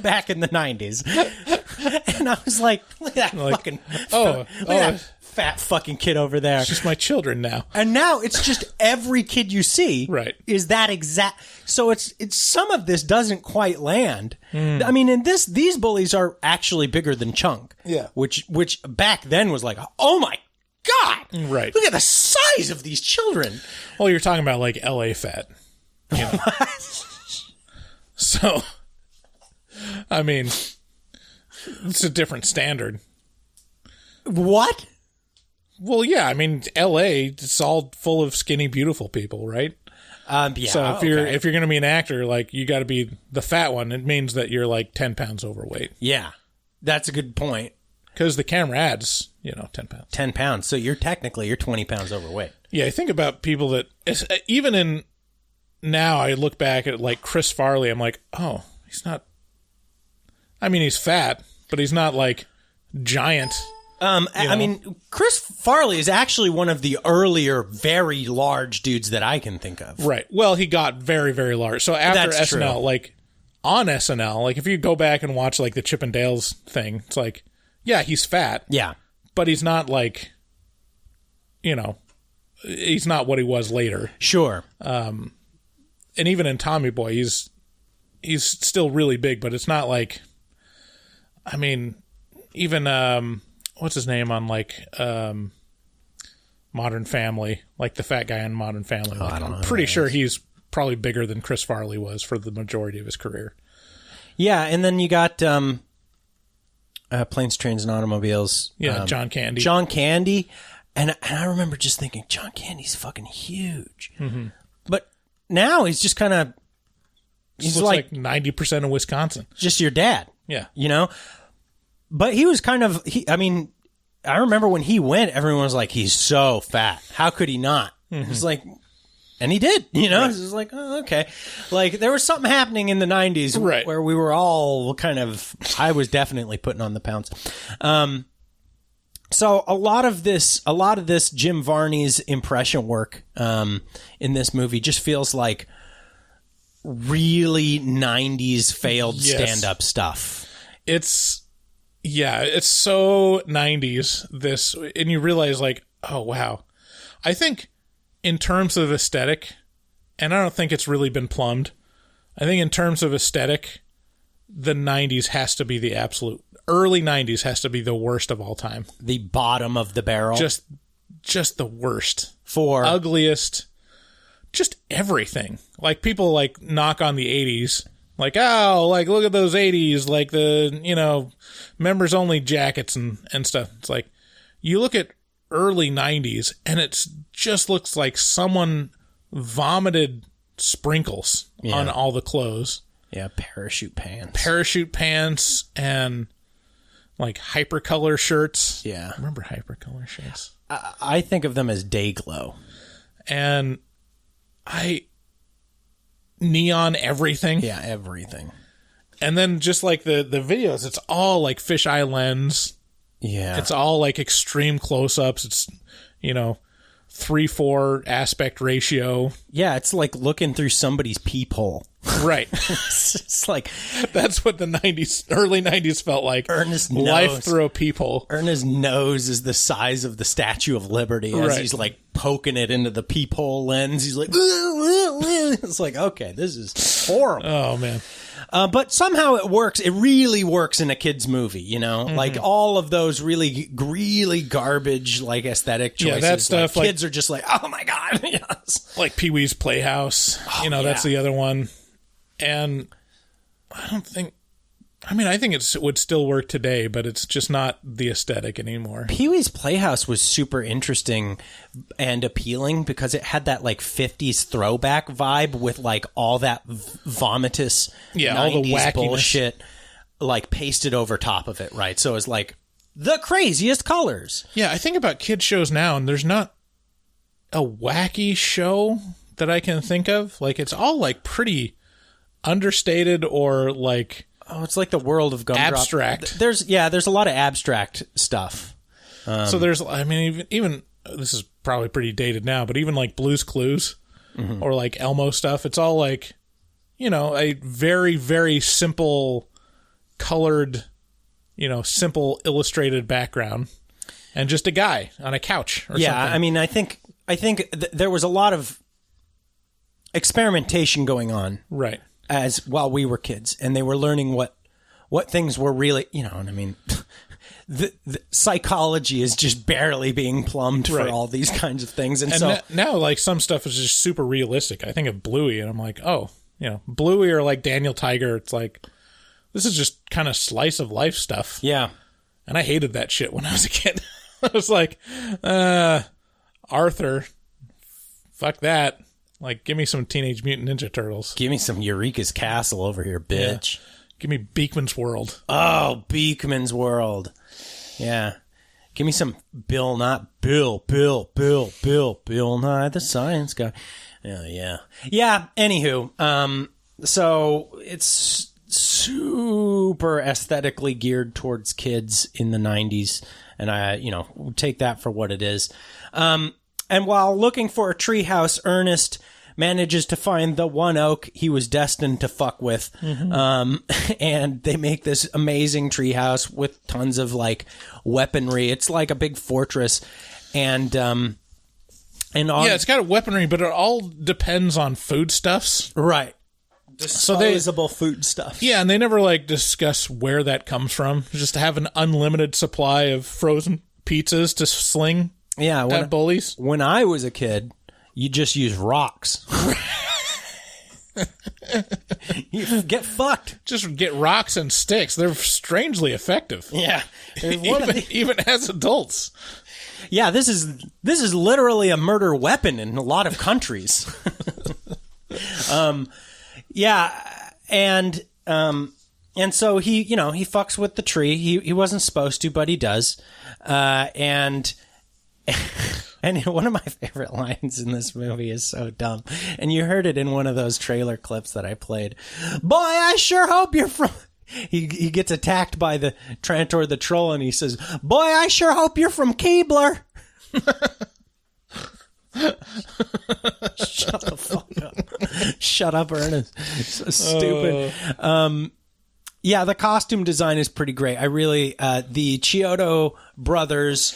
back in the 90s. And I was like, look at that fucking fat fucking kid over there.
It's just my children now.
And now it's just every kid you see
right.
is that exact. So it's some of this doesn't quite land. I mean, in these bullies are actually bigger than Chunk.
Yeah.
Which back then was like, oh my God.
Right.
Look at the size of these children.
Well, you're talking about like LA fat. You know? So, I mean, it's a different standard.
What?
Well, yeah, I mean, LA, it's all full of skinny, beautiful people, right?
Yeah.
So if you're going to be an actor, like, you got to be the fat one. It means that you're like 10 pounds overweight.
Yeah, that's a good point.
Because the camera adds, 10 pounds.
10 pounds. So you're 20 pounds overweight.
Yeah, I think about people that, even in, now I look back at like Chris Farley, I'm like, oh, he's not, I mean, he's fat, but he's not like giant.
I mean, Chris Farley is actually one of the earlier, very large dudes that I can think of.
Right. Well, he got very, very large. So after
That's
SNL,
true.
like on SNL, like if you go back and watch like the Chip and Dale's thing, it's like, yeah, he's fat.
Yeah.
But he's not like, he's not what he was later.
Sure.
And even in Tommy Boy, he's still really big, but it's not like, I mean, even, what's his name on like Modern Family, like the fat guy on Modern Family. Like,
I don't know.
I'm pretty sure he's probably bigger than Chris Farley was for the majority of his career.
Yeah, and then you got Planes, Trains, and Automobiles.
Yeah, John Candy.
John Candy. And I remember just thinking, John Candy's fucking huge.
Mm-hmm.
But now he's just kind of...
He's like 90% of Wisconsin.
Just your dad.
Yeah.
But he was kind of, I remember when he went, everyone was like, he's so fat. How could he not?
Mm-hmm.
It's like, and he did, Right. It was like, oh, okay. Like there was something happening in the 90s
right.
where we were all kind of, I was definitely putting on the pounds. So a lot of this Jim Varney's impression work in this movie just feels like really 90s failed stand-up stuff.
It's so 90s, this, and you realize like, oh, wow. I think in terms of aesthetic, and I don't think it's really been plumbed, I think in terms of aesthetic, the 90s has to be the absolute, early 90s has to be the worst of all time.
The bottom of the barrel.
Just the worst.
For
ugliest, just everything. Like people like knock on the 80s. Like, oh, like, look at those 80s, like the, members only jackets and stuff. It's like, you look at early 90s and it just looks like someone vomited sprinkles on all the clothes.
Yeah, parachute pants.
Parachute pants and like hypercolor shirts.
Yeah.
Remember hypercolor shirts?
I think of them as day glow.
And neon everything.
Yeah, everything.
And then just like the videos, it's all like fisheye lens.
Yeah.
It's all like extreme close-ups. It's, 3:4 aspect ratio.
Yeah, it's like looking through somebody's peephole.
Right.
It's like...
That's what the early 90s felt like.
Ernest
life
knows.
through a peephole.
Ernest's nose is the size of the Statue of Liberty as he's like poking it into the peephole lens. He's like... It's like, okay, this is horrible.
Oh, man.
But somehow it works. It really works in a kid's movie, Mm-hmm. Like all of those really, really garbage, like aesthetic choices.
Yeah, that stuff. Like,
kids are just like, oh my God. Yes.
Like Pee-wee's Playhouse. That's the other one. And I think it would still work today, but it's just not the aesthetic anymore.
Pee-wee's Playhouse was super interesting and appealing because it had that like 50s throwback vibe with like all that vomitous 90s
all the wackiness.
bullshit like pasted over top of it, right? So it's like the craziest colors.
Yeah, I think about kid shows now, and there's not a wacky show that I can think of. Like it's all like pretty understated or like...
Oh, it's like the world of Gumdrop.
Abstract.
There's a lot of abstract stuff.
So there's, even this is probably pretty dated now, but even like Blue's Clues or like Elmo stuff, it's all like, a very, very simple colored, simple illustrated background. And just a guy on a couch or something.
I mean, I think there was a lot of experimentation going on.
Right.
As while we were kids, and they were learning what things were really, you know, and I mean, the psychology is just barely being plumbed for all these kinds of things. And so
now, like, some stuff is just super realistic. I think of Bluey, and I'm like, oh, you know, Bluey or like Daniel Tiger, it's like, this is just kind of slice of life stuff.
Yeah.
And I hated that shit when I was a kid. I was like, Arthur, fuck that. Like, give me some Teenage Mutant Ninja Turtles.
Give me some Eureka's Castle over here, bitch.
Yeah. Give me Beakman's World.
Oh, Beakman's World. Yeah. Give me some Bill Nye the Science Guy. Yeah. Yeah, anywho. So it's super aesthetically geared towards kids in the 90s. And I, take that for what it is. And while looking for a treehouse, Ernest manages to find the one oak he was destined to fuck with. And they make this amazing treehouse with tons of like weaponry. It's like a big fortress. And it's got weaponry, but it all depends on foodstuffs.
Right.
Disposable food stuff.
Yeah, and they never like discuss where that comes from. Just to have an unlimited supply of frozen pizzas to sling.
Yeah,
at bullies.
When I was a kid, you just use rocks. You get fucked.
Just get rocks and sticks. They're strangely effective.
Yeah,
even as adults.
Yeah, this is literally a murder weapon in a lot of countries. Yeah, and so he fucks with the tree. He wasn't supposed to, but he does. And one of my favorite lines in this movie is so dumb. And you heard it in one of those trailer clips that I played. Boy, I sure hope you're from... He gets attacked by the Trantor the Troll, and he says, boy, I sure hope you're from Keebler. Shut the fuck up. Shut up, Ernest. So stupid. Yeah, the costume design is pretty great. I really, the Chiodo brothers,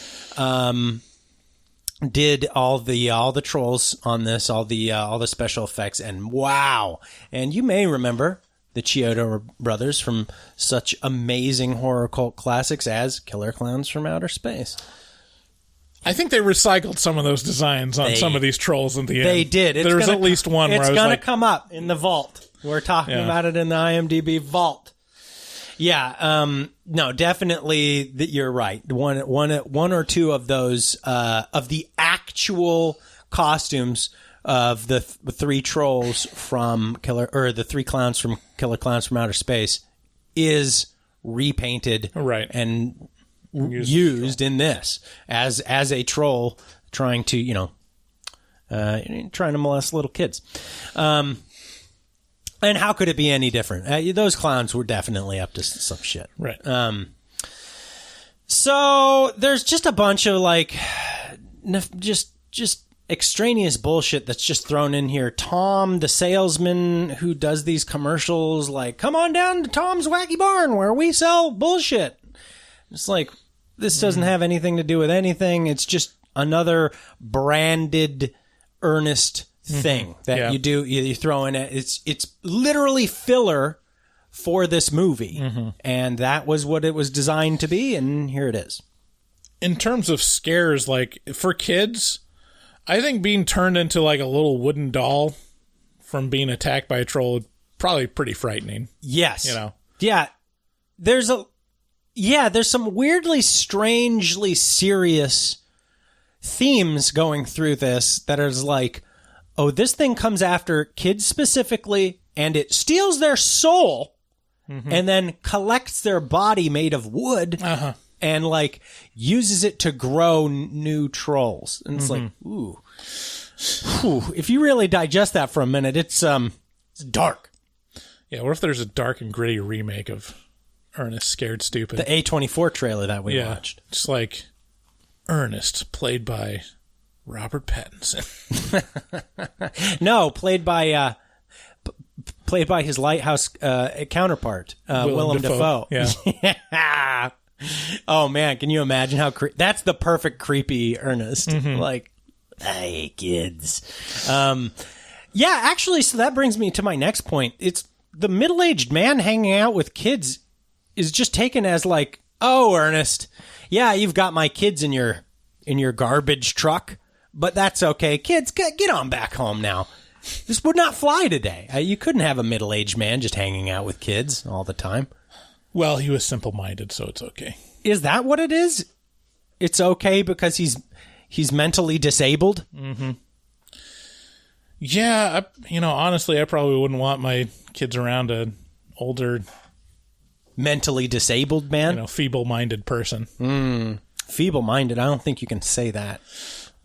did all the trolls on this, all the special effects, and wow. And you may remember the Chiodo brothers from such amazing horror cult classics as Killer Clowns from Outer Space.
I think they recycled some of those designs on some of these trolls in the end.
They did.
There's at least one where I was like...
It's going to come up in the vault. We're talking about it in the IMDB Vault. Yeah, no, definitely you're right. One or two of those, of the actual costumes of the three trolls from the three clowns from Killer Clowns from Outer Space is repainted.
Right.
And used in this as a troll trying to trying to molest little kids. And how could it be any different? Those clowns were definitely up to some shit.
Right.
So there's just a bunch of like just extraneous bullshit that's just thrown in here. Tom, the salesman who does these commercials, like, come on down to Tom's Wacky Barn where we sell bullshit. It's like, this doesn't have anything to do with anything. It's just another branded Ernest thing that you do. You throw in it. It's literally filler for this movie. And that was what it was designed to be. And here it is.
In terms of scares, like for kids, I think being turned into like a little wooden doll from being attacked by a troll is probably pretty frightening.
Yes.
Yeah.
There's some weirdly, strangely serious themes going through this that is like, oh, this thing comes after kids specifically, and it steals their soul and then collects their body made of wood and like uses it to grow new trolls. And it's like, ooh. If you really digest that for a minute, it's dark.
Yeah, what if there's a dark and gritty remake of Ernest Scared Stupid?
The A24 trailer that we watched.
It's like Ernest, played by Robert Pattinson.
No, played by his Lighthouse counterpart, Willem Dafoe.
Yeah.
Oh man, can you imagine how that's the perfect creepy Ernest. Like, hey kids. Yeah, actually, so that brings me to my next point. It's the middle-aged man hanging out with kids is just taken as like, oh, Ernest, yeah, you've got my kids in your garbage truck, but that's okay. Kids, get on back home now. This would not fly today. You couldn't have a middle-aged man just hanging out with kids all the time.
Well, he was simple-minded, so it's okay.
Is that what it is? It's okay because he's mentally disabled?
Mm-hmm. Yeah, honestly, I probably wouldn't want my kids around an older...
mentally disabled man?
Feeble-minded person.
Feeble-minded? I don't think you can say that.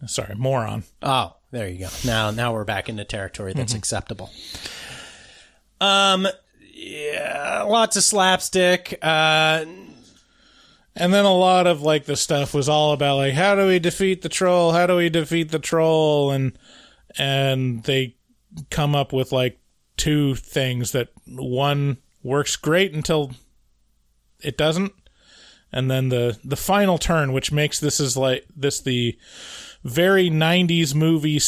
Sorry, moron.
Oh, there you go. Now we're back into territory that's acceptable. Yeah, lots of slapstick. And
then a lot of, like, the stuff was all about, like, how do we defeat the troll? How do we defeat the troll? And they come up with, like, two things that one works great until it doesn't. And then the final turn, which makes this the very 90s movie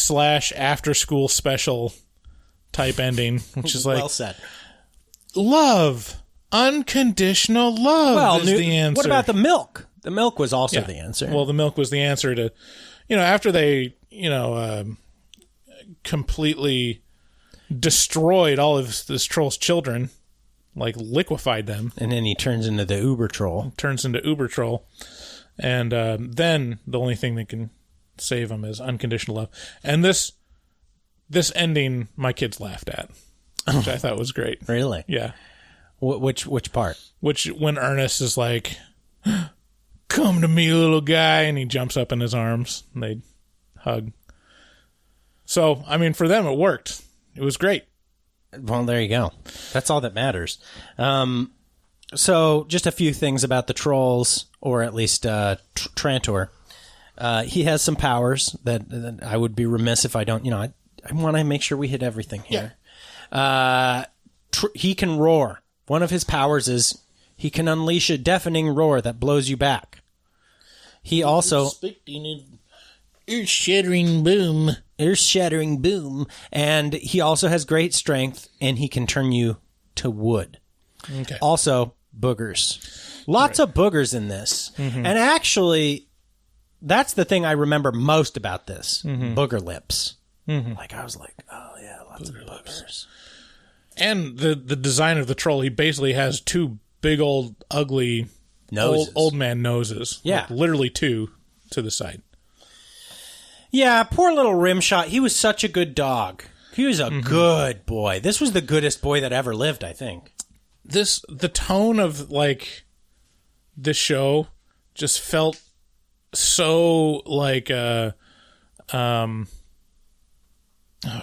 / after school special type ending, which is like,
well said.
Love. Unconditional love is the answer.
What about the milk? The milk was also the answer.
Well, the milk was the answer to, after they, completely destroyed all of this troll's children, like liquefied them.
And then he turns into the Uber troll.
And then the only thing that can save him is unconditional love. And this ending, my kids laughed at, which I thought was great.
Really?
Yeah.
Which part?
When Ernest is like, come to me, little guy, and he jumps up in his arms, and they hug. So, I mean, for them, it worked. It was great.
Well, there you go. That's all that matters. So, just a few things about the trolls, or at least Trantor. He has some powers that I would be remiss if I don't, I want to make sure we hit everything here. Yeah. He can roar. One of his powers is he can unleash a deafening roar that blows you back. He also...
earth-shattering boom.
Earth-shattering boom. And he also has great strength, and he can turn you to wood.
Okay.
Also, boogers. Lots of boogers in this. Mm-hmm. And actually, that's the thing I remember most about this. Mm-hmm. Booger lips. Mm-hmm. Like, I was like, oh, yeah, lots of boogers.
And the design of the troll, he basically has two big old ugly old man noses.
Yeah.
Like literally two to the side.
Yeah, poor little Rimshot. He was such a good dog. He was a good boy. This was the goodest boy that ever lived, I think.
The tone of, like, this show just felt so like oh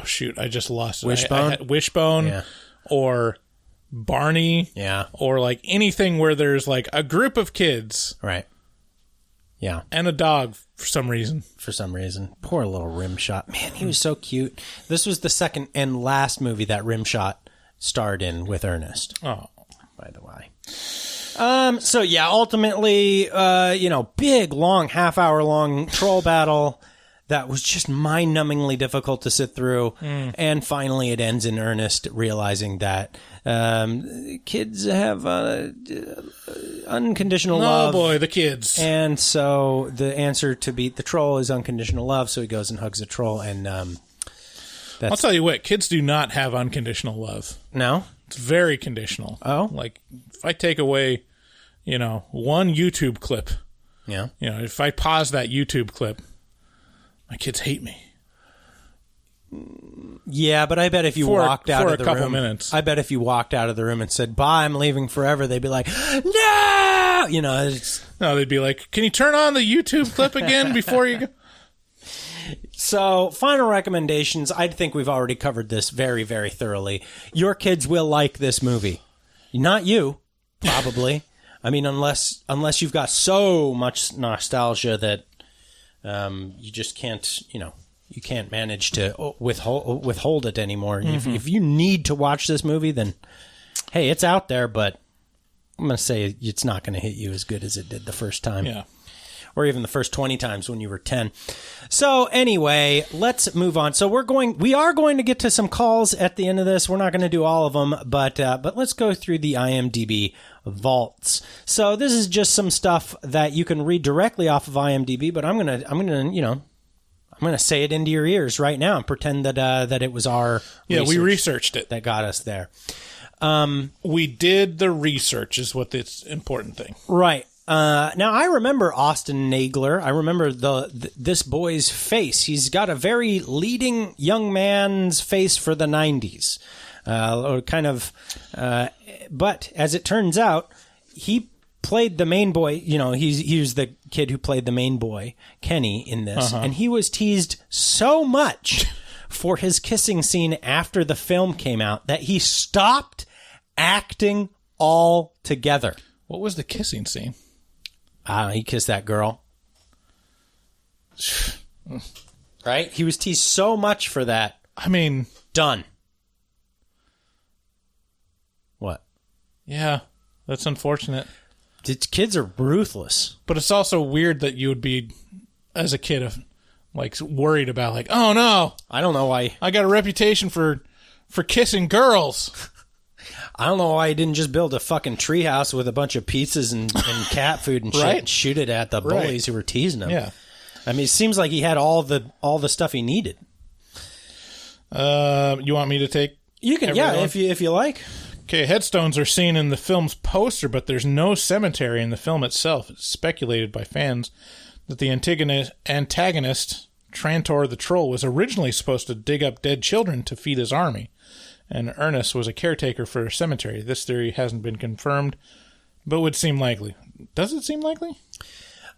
shoot, I just lost it.
Wishbone?
Wishbone,
yeah.
Or Barney,
yeah,
or like anything where there's like a group of kids,
right? Yeah,
and a dog for some reason.
Poor little Rimshot. Man, he was so cute. This was the second and last movie that Rimshot starred in with Ernest.
Oh,
by the way. So yeah, ultimately, big, long, half-hour-long troll battle that was just mind-numbingly difficult to sit through. And finally it ends in Ernest realizing that kids have unconditional love.
Oh boy, the kids.
And so the answer to beat the troll is unconditional love, so he goes and hugs the troll, and
I'll tell you what, kids do not have unconditional love.
No?
It's very conditional.
Oh?
Like, if I take away, one YouTube clip,
yeah,
if I pause that YouTube clip, my kids hate me.
Yeah, but I bet if you walked out of the room,
minutes.
I bet if you walked out of the room and said, "Bye, I'm leaving forever," they'd be like, "No!"
No, they'd be like, "Can you turn on the YouTube clip again before you go?"
So, final recommendations. I think we've already covered this very, very thoroughly. Your kids will like this movie. Not you, probably. I mean, unless you've got so much nostalgia that you just can't, you can't manage to withhold it anymore. Mm-hmm. If you need to watch this movie, then, hey, it's out there, but I'm going to say it's not going to hit you as good as it did the first time.
Yeah.
Or even the first 20 times when you were 10. So anyway, let's move on. So we are going to get to some calls at the end of this. We're not going to do all of them, but let's go through the IMDB Vaults. So this is just some stuff that you can read directly off of IMDb, but I'm going to say it into your ears right now and pretend that it was our
we researched it
that got us there.
We did the research is what the important thing.
Right. Now, I remember Austin Nagler. I remember this boy's face. He's got a very leading young man's face for the 90s. But as it turns out, he played the main boy. You know, he was the kid who played the main boy, Kenny, in this. And he was teased so much for his kissing scene after the film came out that he stopped acting altogether.
What was the kissing scene?
He kissed that girl. Right? He was teased so much for that.
I mean...
Done. What?
Yeah, that's unfortunate.
Kids are ruthless.
But it's also weird that you would be, as a kid, like worried about, like, oh no.
I don't know why.
I got a reputation for kissing girls.
I don't know why he didn't just build a fucking treehouse with a bunch of pizzas and cat food and shit and shoot it at the bullies who were teasing him.
Yeah.
I mean, it seems like he had all the stuff he needed.
You want me to take?
You can,
everyone?
if you like.
Okay, headstones are seen in the film's poster, but there's no cemetery in the film itself. It's speculated by fans that the antagonist, Trantor the Troll, was originally supposed to dig up dead children to feed his army, and Ernest was a caretaker for a cemetery. This theory hasn't been confirmed, but would seem likely. Does it seem likely?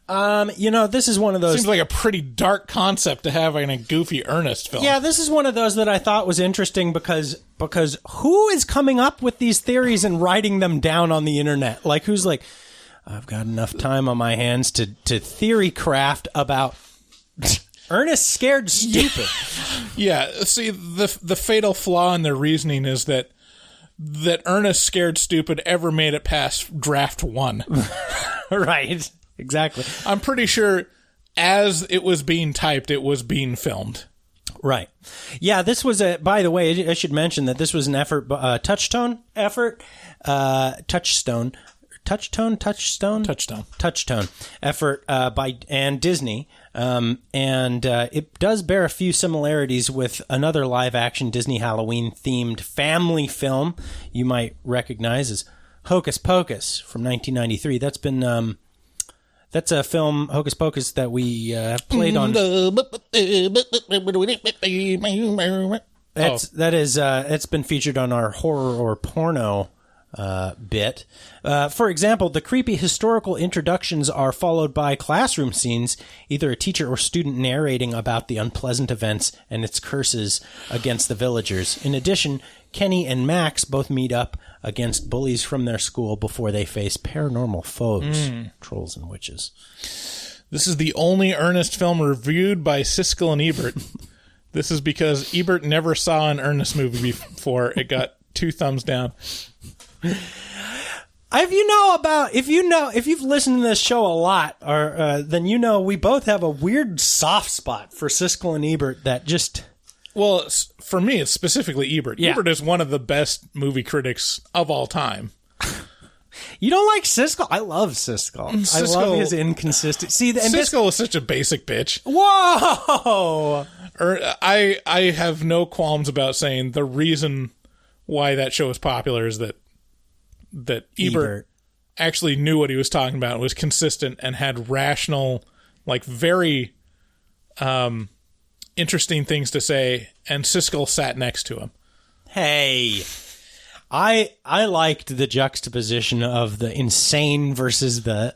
This is one of those...
Seems like a pretty dark concept to have in a goofy Ernest film.
Yeah, this is one of those that I thought was interesting because who is coming up with these theories and writing them down on the internet? Like, who's like, I've got enough time on my hands to theory craft about Ernest Scared Stupid.
Yeah, see, the fatal flaw in their reasoning is that Ernest Scared Stupid ever made it past draft 1.
Right. Exactly.
I'm pretty sure as it was being typed, it was being filmed.
Right. Yeah, this was by the way, I should mention that this was an effort, Touchstone effort effort by Disney. And it does bear a few similarities with another live action Disney Halloween themed family film you might recognize as Hocus Pocus from 1993. That's a film, Hocus Pocus, that we played on. It's been featured on our horror or porno bit. For example, the creepy historical introductions are followed by classroom scenes, either a teacher or student narrating about the unpleasant events and its curses against the villagers. In addition, Kenny and Max both meet up against bullies from their school before they face paranormal foes, trolls and witches.
This is the only Ernest film reviewed by Siskel and Ebert. This is because Ebert never saw an Ernest movie before. It got 2 thumbs down.
If you've listened to this show a lot, then you know we both have a weird soft spot for Siskel and Ebert that just...
Well, for me, it's specifically Ebert.
Yeah.
Ebert is one of the best movie critics of all time.
You don't like Siskel? I love Siskel. I love his inconsistency.
Siskel is such a basic bitch.
Whoa!
I have no qualms about saying the reason why that show is popular is that Ebert actually knew what he was talking about, was consistent, and had rational, like very interesting things to say, and Siskel sat next to him.
Hey, I liked the juxtaposition of the insane versus the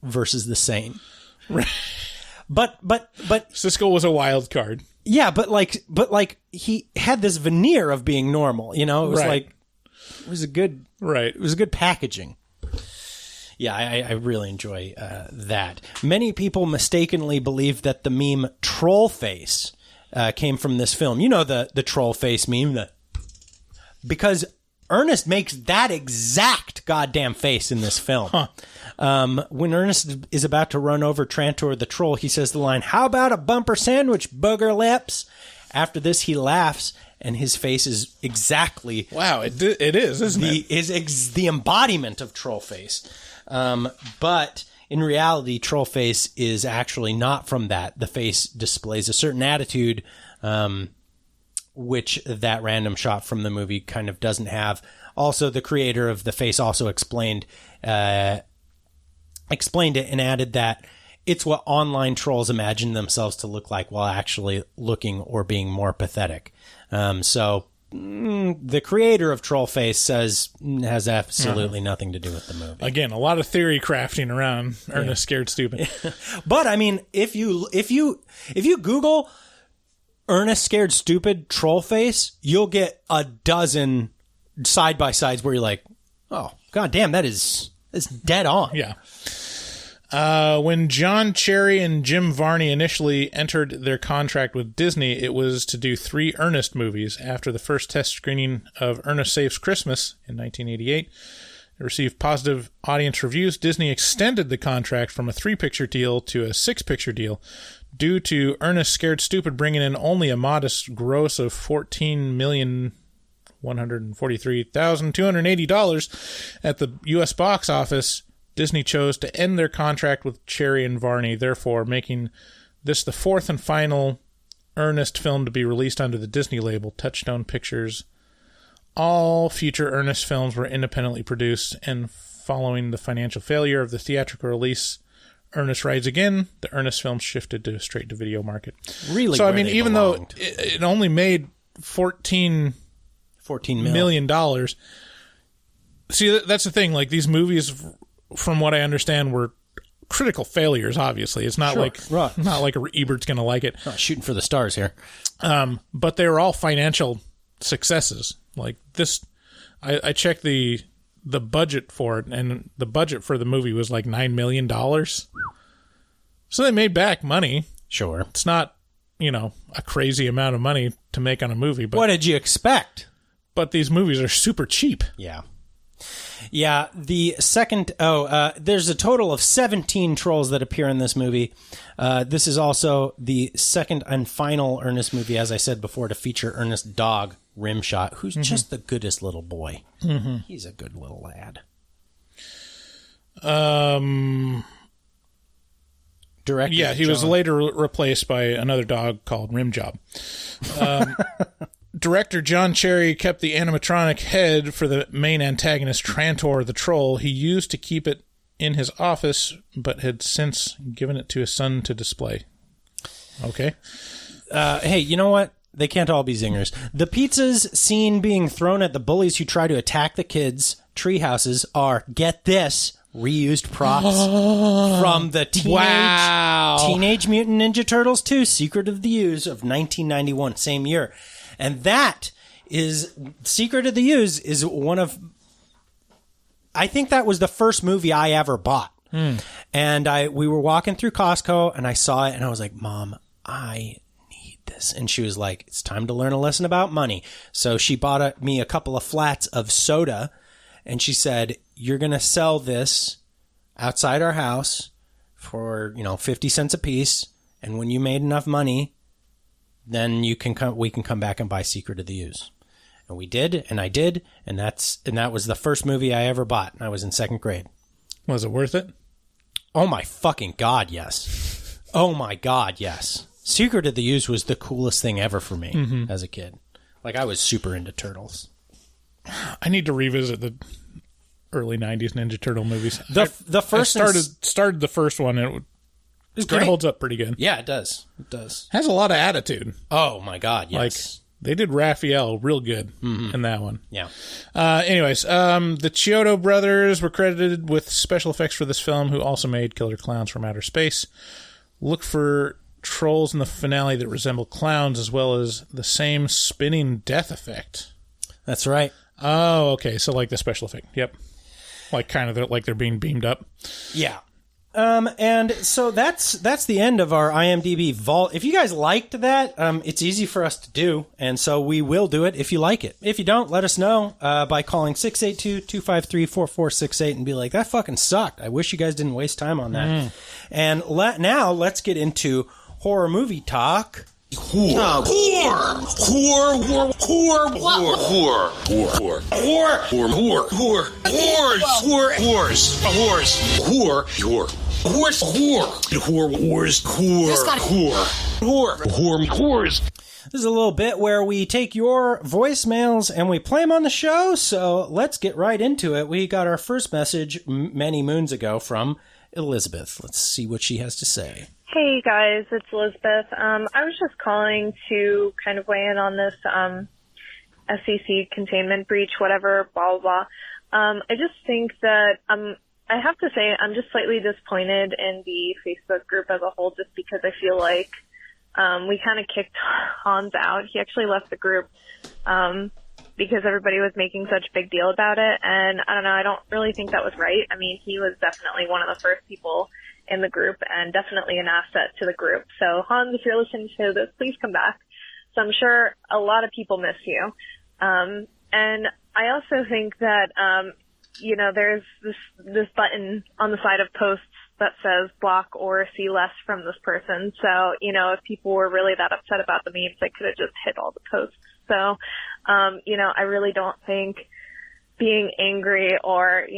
sane.
Right.
But
Siskel was a wild card.
Yeah, but he had this veneer of being normal, you know? It was
right.
It was a good packaging. Yeah, I really enjoy that. Many people mistakenly believe that the meme troll face came from this film. You know the troll face meme, because Ernest makes that exact goddamn face in this film. When Ernest is about to run over Trantor the troll, he says the line, "How about a bumper sandwich, booger lips?" After this, he laughs, and his face is exactly...
Wow, it is, isn't it?
Is the embodiment of troll face. But in reality, troll face is actually not from that. The face displays a certain attitude, which that random shot from the movie kind of doesn't have. Also, the creator of the face also explained it and added that it's what online trolls imagine themselves to look like while actually looking or being more pathetic. So the creator of Trollface says has absolutely nothing to do with the movie.
Again, a lot of theory crafting around Ernest Scared Stupid.
But I mean, if you Google Ernest Scared Stupid Trollface, you'll get a dozen side by sides where you're like, oh god damn, that's dead on.
Yeah. When John Cherry and Jim Varney initially entered their contract with Disney, it was to do 3 Ernest movies. After the first test screening of Ernest Saves Christmas in 1988, it received positive audience reviews. Disney extended the contract from a 3-picture deal to a 6-picture deal due to Ernest Scared Stupid bringing in only a modest gross of $14,143,280 at the U.S. box office. Disney chose to end their contract with Cherry and Varney, therefore making this the 4th and final Ernest film to be released under the Disney label, Touchstone Pictures. All future Ernest films were independently produced, and following the financial failure of the theatrical release, Ernest Rides Again, the Ernest films shifted to a straight-to-video market.
Really?
So, I mean, even though it only made $14 million, see, that's the thing, like, these movies... From what I understand, were critical failures. Obviously, it's not not like Ebert's going to like it.
Not shooting for the stars here,
but they were all financial successes. Like this, I checked the budget for it, and the budget for the movie was like $9 million. So they made back money.
Sure,
it's not a crazy amount of money to make on a movie. But
what did you expect?
But these movies are super cheap.
Yeah. Yeah, the second... there's a total of 17 trolls that appear in this movie. This is also the second and final Ernest movie, as I said before, to feature Ernest's dog, Rimshot, who's just the goodest little boy. Mm-hmm. He's a good little lad. Director
yeah, he was later replaced by another dog called Rimjob. Director John Cherry kept the animatronic head for the main antagonist, Trantor the Troll. He used to keep it in his office, but had since given it to his son to display. Okay.
Hey, you know what? They can't all be zingers. The pizzas seen being thrown at the bullies who try to attack the kids' tree houses are, get this, reused props from the Teenage Mutant Ninja Turtles 2, Secret of the Ooze of 1991, same year. And that is, Secret of the Ooze is one of, I think that was the first movie I ever bought. And we were walking through Costco and I saw it and I was like, Mom, I need this. And she was like, it's time to learn a lesson about money. So she bought me a couple of flats of soda and she said, you're going to sell this outside our house for, 50 cents a piece. And when you made enough money, then we can come back and buy Secret of the Ooze. And we did, and I did, and that was the first movie I ever bought. I was in 2nd grade.
Was it worth it?
Oh my fucking god, yes. Oh my god, yes. Secret of the Ooze was the coolest thing ever for me as a kid. Like, I was super into turtles.
I need to revisit the early 90s Ninja Turtle movies.
The first
I started the first one, and it holds up pretty good.
Yeah, it does. It does.
Has a lot of attitude.
Oh my god, yes.
Like, they did Raphael real good in that one.
Yeah.
Anyways, the Chiodo brothers were credited with special effects for this film, who also made Killer Clowns from Outer Space. Look for trolls in the finale that resemble clowns, as well as the same spinning death effect.
That's right.
Oh, okay. So like the special effect. Yep. Like kind of like they're being beamed up.
Yeah. And so that's the end of our IMDb Vault. If you guys liked that, it's easy for us to do, and so we will do it if you like it. If you don't, let us know by calling 682-253-4468 and be like, that fucking sucked. I wish you guys didn't waste time on that. And now let's get into horror movie talk.
Whore.
This is a little bit where we take your voicemails and we play them on the show, so let's get right into it. We got our first message many moons ago from Elizabeth. Let's see what she has to say.
Hey guys, it's Elizabeth. I was just calling to kind of weigh in on this SEC containment breach, whatever, blah, blah, blah. I just think that I have to say I'm just slightly disappointed in the Facebook group as a whole, just because I feel like we kind of kicked Hans out. He actually left the group because everybody was making such a big deal about it, and I don't know, I don't really think that was right. I mean, he was definitely one of the first people in the group and definitely an asset to the group. So Hans, if you're listening to this, please come back. So I'm sure a lot of people miss you. And I also think that, there's this button on the side of posts that says block or see less from this person. So, if people were really that upset about the memes, they could have just hit all the posts. So, I really don't think being angry or,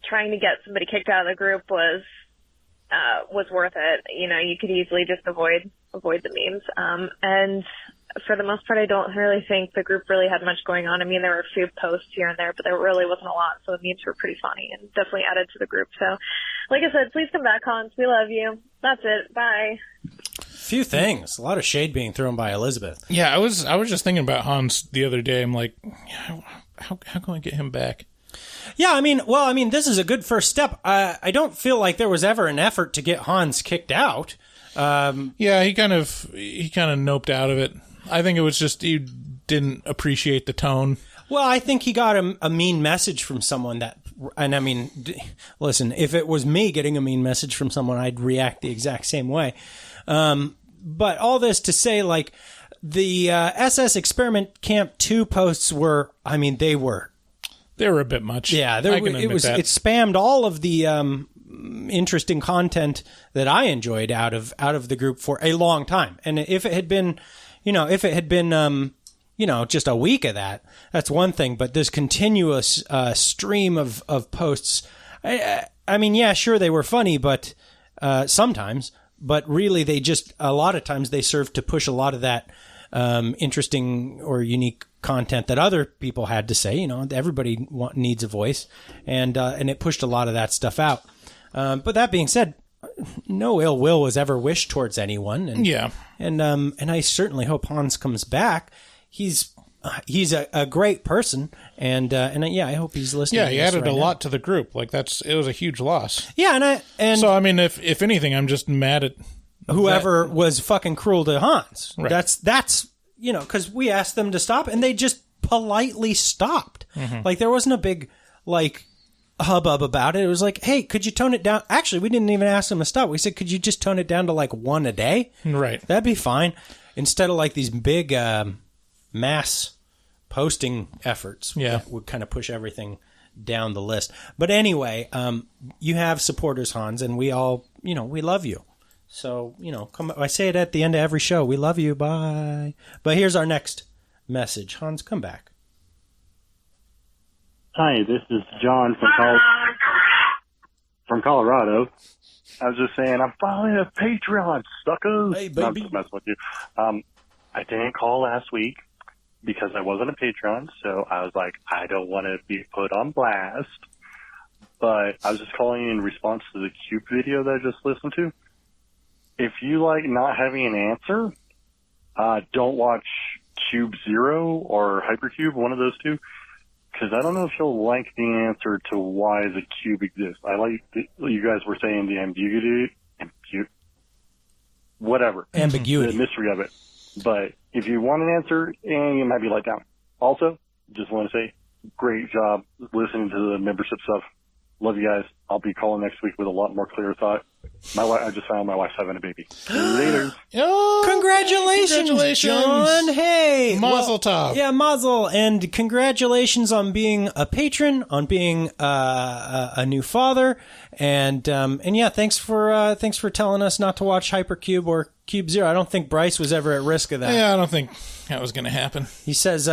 trying to get somebody kicked out of the group was worth it. You could easily just avoid the memes. And for the most part, I don't really think the group really had much going on. I mean, there were a few posts here and there, but there really wasn't a lot. So the memes were pretty funny and definitely added to the group. So like I said, please come back, Hans. We love you. That's it. Bye.
Few things. A lot of shade being thrown by Elizabeth.
Yeah, I was just thinking about Hans the other day. I'm like, how can I get him back?
Yeah, I mean, this is a good first step. I don't feel like there was ever an effort to get Hans kicked out.
Yeah, he kind of noped out of it. I think it was just he didn't appreciate the tone.
Well, I think he got a mean message from someone and I mean, listen, if it was me getting a mean message from someone, I'd react the exact same way. But all this to say, like, the SS Experiment Camp 2 posts were, I mean, they were a bit much. Yeah, it spammed all of the interesting content that I enjoyed out of the group for a long time. And if it had been, just a week of that, that's one thing. But this continuous stream of posts, I mean, yeah, sure, they were funny, but sometimes, but really they just, a lot of times they served to push a lot of that interesting or unique content that other people had to say. Everybody needs a voice, and it pushed a lot of that stuff out. But that being said, no ill will was ever wished towards anyone. And,
yeah,
and I certainly hope Hans comes back. He's a great person, and I hope he's listening.
Yeah, he added a lot to the group. Like it was a huge loss.
Yeah, and
so I mean, if anything, I'm just mad at
whoever was fucking cruel to Hans.
Right.
That's because we asked them to stop and they just politely stopped.
Mm-hmm.
Like there wasn't a big hubbub about it. It was like, hey, could you tone it down? Actually, we didn't even ask them to stop. We said, could you just tone it down to like one a day?
Right.
That'd be fine. Instead of like these big mass posting efforts that would kind of push everything down the list. But anyway, you have supporters, Hans, and we all, we love you. So, come. I say it at the end of every show. We love you. Bye. But here's our next message. Hans, come back.
Hi, this is John from Colorado. I was just saying, I'm following a Patreon, suckers.
Hey, baby.
I'm just messing with you. I didn't call last week because I wasn't a Patreon, so I was like, I don't want to be put on blast. But I was just calling in response to the Cube video that I just listened to. If you like not having an answer, don't watch Cube Zero or Hypercube, one of those two, because I don't know if you'll like the answer to why the cube exists. I like you guys were saying the ambiguity,
ambiguity,
the mystery of it. But if you want an answer, you might be let down. Also, just want to say, great job listening to the membership stuff. Love you guys. I'll be calling next week with a lot more clear thought. I just found my wife's having a baby. Later.
Oh,
Congratulations, John. Hey.
Mazel tov.
Yeah, mazel. And congratulations on being a patron, on being a new father. And yeah, thanks for telling us not to watch Hypercube or Cube Zero. I don't think Bryce was ever at risk of that.
Yeah, I don't think that was going to happen.
He says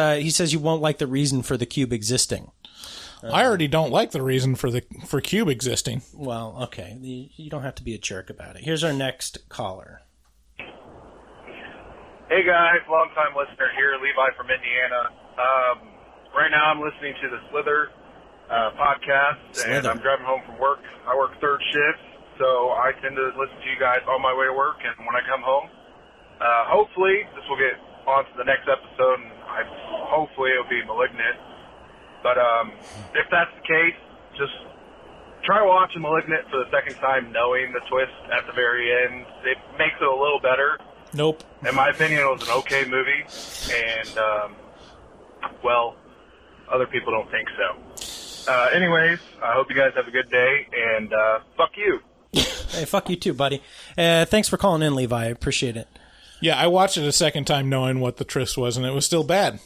you won't like the reason for the cube existing.
I already don't like the reason for Cube existing.
Well, okay. You don't have to be a jerk about it. Here's our next caller.
Hey, guys. Long-time listener here, Levi from Indiana. Right now I'm listening to the Slither podcast, and I'm driving home from work. I work third shift, so I tend to listen to you guys on my way to work and when I come home. Hopefully, this will get on to the next episode, and hopefully it'll be Malignant. But if that's the case, just try watching Malignant for the second time, knowing the twist at the very end. It makes it a little better.
Nope.
In my opinion, it was an okay movie, and, well, other people don't think so. Anyways, I hope you guys have a good day, and fuck you.
Hey, fuck you too, buddy. Thanks for calling in, Levi. I appreciate it.
Yeah, I watched it a second time knowing what the twist was, and it was still bad.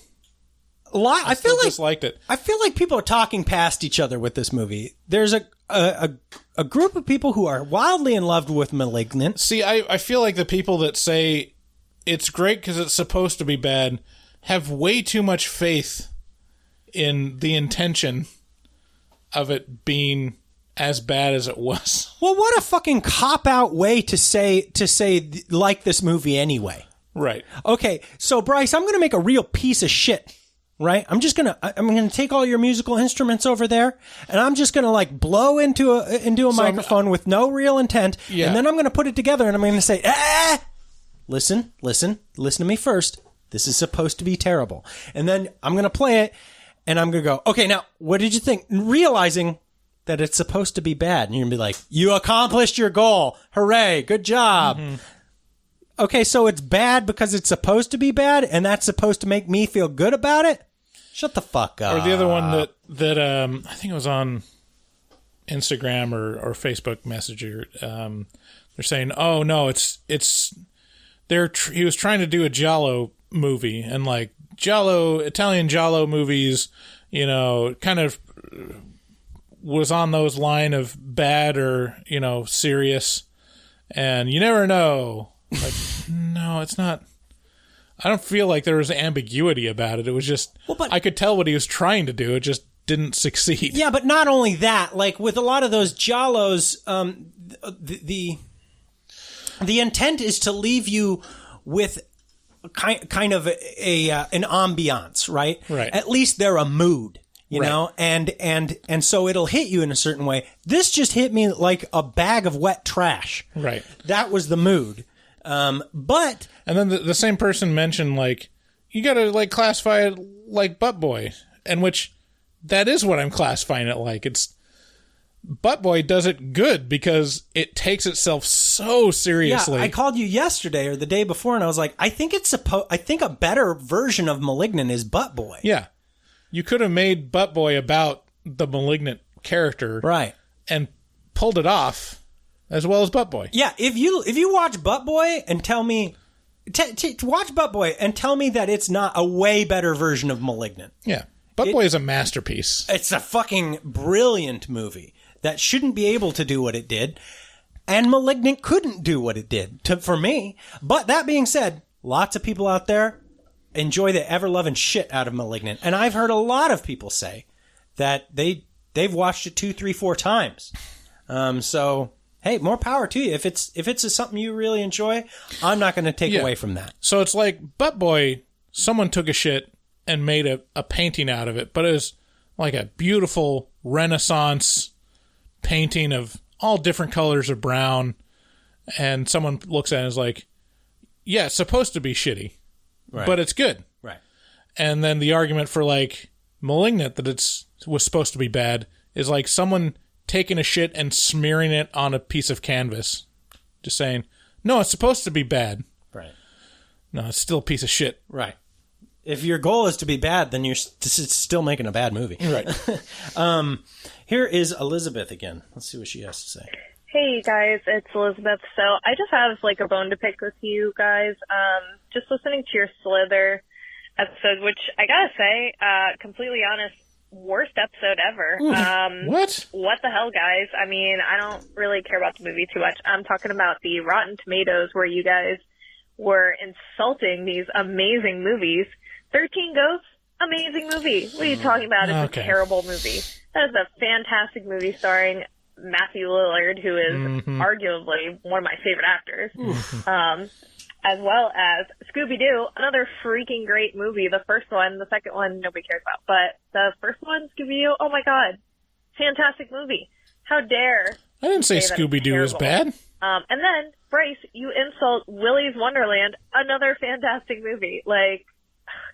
I feel like
disliked it.
I feel like people are talking past each other with this movie. There's a group of people who are wildly in love with Malignant.
See, I feel like the people that say it's great because it's supposed to be bad have way too much faith in the intention of it being as bad as it was.
Well, what a fucking cop-out way to say like this movie anyway.
Right.
Okay, so Bryce, I'm going to make a real piece of shit. Right? I'm going to take all your musical instruments over there, and I'm just going to like blow into a microphone with no real intent, and then I'm going to put it together, and I'm going to say, listen to me first. This is supposed to be terrible. And then I'm going to play it, and I'm going to go, okay, now, what did you think? Realizing that it's supposed to be bad. And you're going to be like, you accomplished your goal. Hooray. Good job. Mm-hmm. Okay, so it's bad because it's supposed to be bad, and that's supposed to make me feel good about it? Shut the fuck up.
Or the other one that I think it was on Instagram or Facebook Messenger. They're saying, "Oh no, he was trying to do a Giallo movie, and like Italian Giallo movies, kind of was on those line of bad or serious, and you never know." Like, no, it's not. I don't feel like there was ambiguity about it. It was just, I could tell what he was trying to do. It just didn't succeed.
Yeah, but not only that. Like with a lot of those Giallos, the intent is to leave you with kind of an ambiance, right?
Right.
At least they're a mood, you know, and so it'll hit you in a certain way. This just hit me like a bag of wet trash.
Right.
That was the mood. But
and then the same person mentioned like you got to like classify it like Butt Boy, and which that is what I'm classifying it like. It's Butt Boy does it good because it takes itself so seriously.
Yeah, I called you yesterday or the day before, and I was like, I think a better version of Malignant is Butt Boy.
Yeah, you could have made Butt Boy about the Malignant character,
right,
and pulled it off. As well as Butt Boy.
Yeah, if you watch Butt Boy and tell me watch Butt Boy and tell me that it's not a way better version of Malignant.
Yeah. Butt Boy is a masterpiece.
It's a fucking brilliant movie that shouldn't be able to do what it did, and Malignant couldn't do what it did for me. But that being said, lots of people out there enjoy the ever-loving shit out of Malignant, and I've heard a lot of people say that they've watched it 2, 3, 4 times. So hey, more power to you. If it's something you really enjoy, I'm not going to take away from that.
So it's like Butt Boy, someone took a shit and made a painting out of it, but it was like a beautiful Renaissance painting of all different colors of brown, and someone looks at it and is like, yeah, it's supposed to be shitty, but it's good.
Right.
And then the argument for like Malignant that was supposed to be bad is like someone taking a shit and smearing it on a piece of canvas. Just saying, no, it's supposed to be bad.
Right.
No, it's still a piece of shit.
Right. If your goal is to be bad, then you're still making a bad movie.
Right.
Here is Elizabeth again. Let's see what she has to say.
Hey guys, it's Elizabeth. So I just have like a bone to pick with you guys. Just listening to your Slither episode, which I gotta say, completely honest, worst episode ever. What the hell, guys? I mean, I don't really care about the movie too much. I'm talking about the Rotten Tomatoes, where you guys were insulting these amazing movies. 13 Ghosts, amazing movie. What are you talking about? It's a terrible movie. That is a fantastic movie starring Matthew Lillard, who is arguably one of my favorite actors. As well as Scooby-Doo, another freaking great movie. The first one, the second one, nobody cares about. But the first one, Scooby-Doo, oh my god. Fantastic movie. How dare.
I didn't say Scooby-Doo is bad.
And then, Bryce, you insult Willy's Wonderland, another fantastic movie. Like,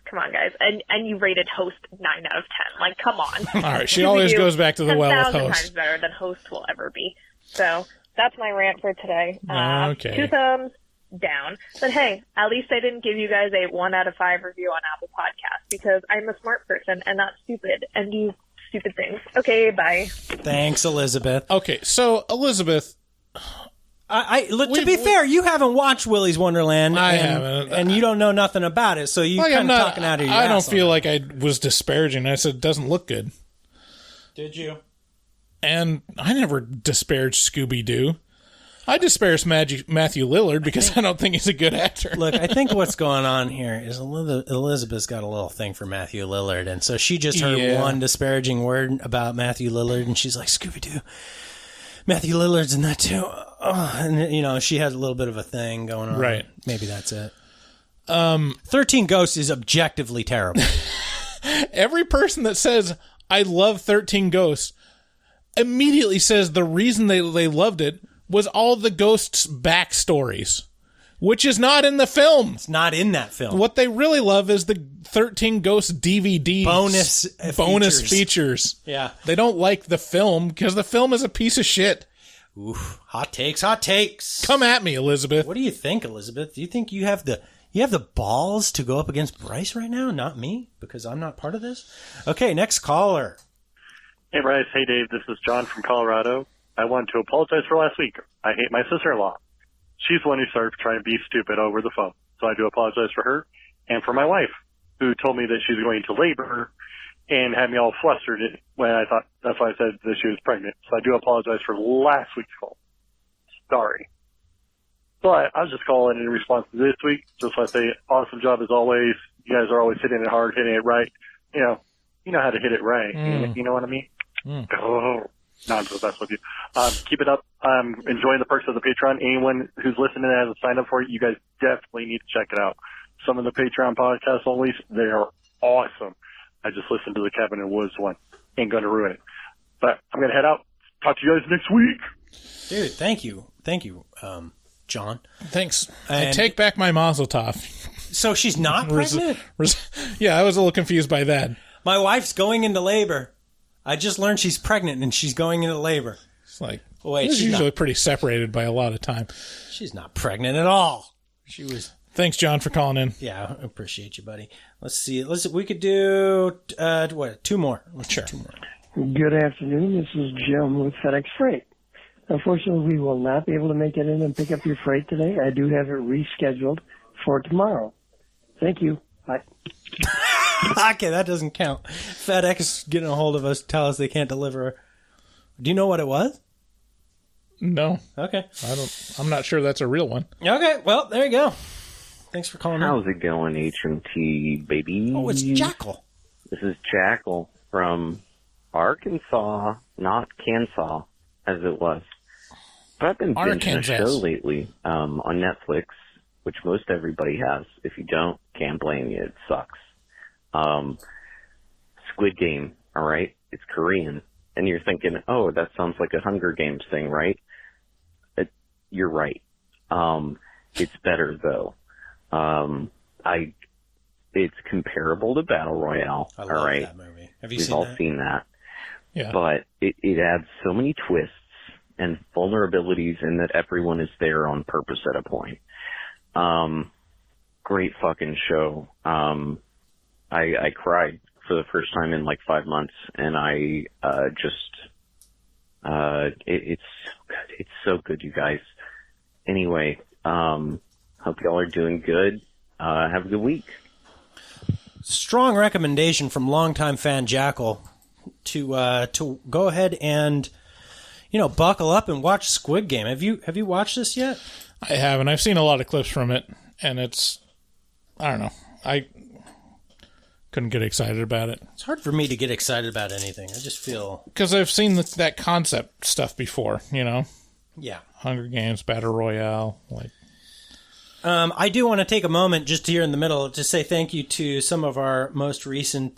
come on, guys. And you rated Host 9 out of 10. Like, come on.
All right, she always goes back to the well with
10,000
Host.
times better than Host will ever be. So, that's my rant for today.
Okay.
2 thumbs down. But hey, at least I didn't give you guys a 1 out of 5 review on Apple Podcasts, because I'm a smart person and not stupid and do stupid things. Okay, bye.
Thanks, Elizabeth.
Okay, so Elizabeth,
to be fair, you haven't watched Willy's Wonderland.
I haven't,
and you don't know nothing about it, so you kind of talking out of your ass.
I don't feel like I was disparaging. I said it doesn't look good.
Did you?
And I never disparaged Scooby-Doo. I disparaged Matthew Lillard because I don't think he's a good actor.
Look, I think what's going on here is Elizabeth's got a little thing for Matthew Lillard, and so she just heard one disparaging word about Matthew Lillard, and she's like, Scooby-Doo, Matthew Lillard's in that too. Oh, and, she has a little bit of a thing going on.
Right.
Maybe that's it. 13 Ghosts is objectively terrible.
Every person that says, I love 13 Ghosts, immediately says the reason they loved it was all the ghosts' backstories, which is not in the film.
It's not in that film.
What they really love is the 13 Ghosts DVD bonus features.
Yeah.
They don't like the film because the film is a piece of shit.
Ooh, hot takes.
Come at me, Elizabeth.
What do you think, Elizabeth? Do you think you have the balls to go up against Bryce right now? Not me, because I'm not part of this. Okay, next caller.
Hey, Bryce. Hey, Dave. This is John from Colorado. I wanted to apologize for last week. I hate my sister-in-law. She's the one who started trying to be stupid over the phone. So I do apologize for her and for my wife, who told me that she's going to labor and had me all flustered when I thought, that's why I said that she was pregnant. So I do apologize for last week's call. Sorry. But I was just calling in response to this week. Just want to say, awesome job as always. You guys are always hitting it hard, hitting it right. You know how to hit it right. You know what I mean? Oh. Not the best with you. Keep it up. Enjoying the perks of the Patreon. Anyone who's listening and hasn't signed up for it, you guys definitely need to check it out. Some of the Patreon podcasts only, they are awesome. I just listened to the Cabin in the Woods one. Ain't going to ruin it. But I'm going to head out. Talk to you guys next week.
Dude, thank you. Thank you, John.
Thanks. I take back my mazel tov.
So she's not pregnant?
Yeah, I was a little confused by that.
My wife's going into labor. I just learned she's pregnant and she's going into labor.
It's like,
wait,
she's usually pretty separated by a lot of time.
She's not pregnant at all. She was.
Thanks, John, for calling in.
Yeah, I appreciate you, buddy. Let's see. We could do, 2 more.
Sure.
2 more.
Good afternoon. This is Jim with FedEx Freight. Unfortunately, we will not be able to make it in and pick up your freight today. I do have it rescheduled for tomorrow. Thank you. Bye.
Okay, that doesn't count. FedEx getting a hold of us, tell us they can't deliver. Do you know what it was?
No.
Okay.
I'm not sure that's a real one.
Okay, well, there you go. Thanks for calling.
How's it going, HMT baby?
Oh, it's Jackal.
This is Jackal from Arkansas, not Kansas, as it was. But I've been binging a show lately on Netflix, which most everybody has. If you don't, can't blame you. It sucks. Squid Game, all right? It's Korean. And you're thinking, oh, that sounds like a Hunger Games thing, right? You're right. It's better, though. It's comparable to Battle Royale,
I
all
love
right?
that movie. Have you
We've
seen
all
that?
seen that.
Yeah.
But it adds so many twists and vulnerabilities in that everyone is there on purpose at a point. Great fucking show. I cried for the first time in like 5 months, and I it's so good. It's so good, you guys. Anyway, hope y'all are doing good. Have a good week.
Strong recommendation from longtime fan Jackal to go ahead and buckle up and watch Squid Game. Have you watched this yet?
I haven't. I've seen a lot of clips from it, and I don't know. I couldn't get excited about it.
It's hard for me to get excited about anything. I just feel...
Because I've seen that concept stuff before,
Yeah.
Hunger Games, Battle Royale,
I do want to take a moment just here in the middle to say thank you to some of our most recent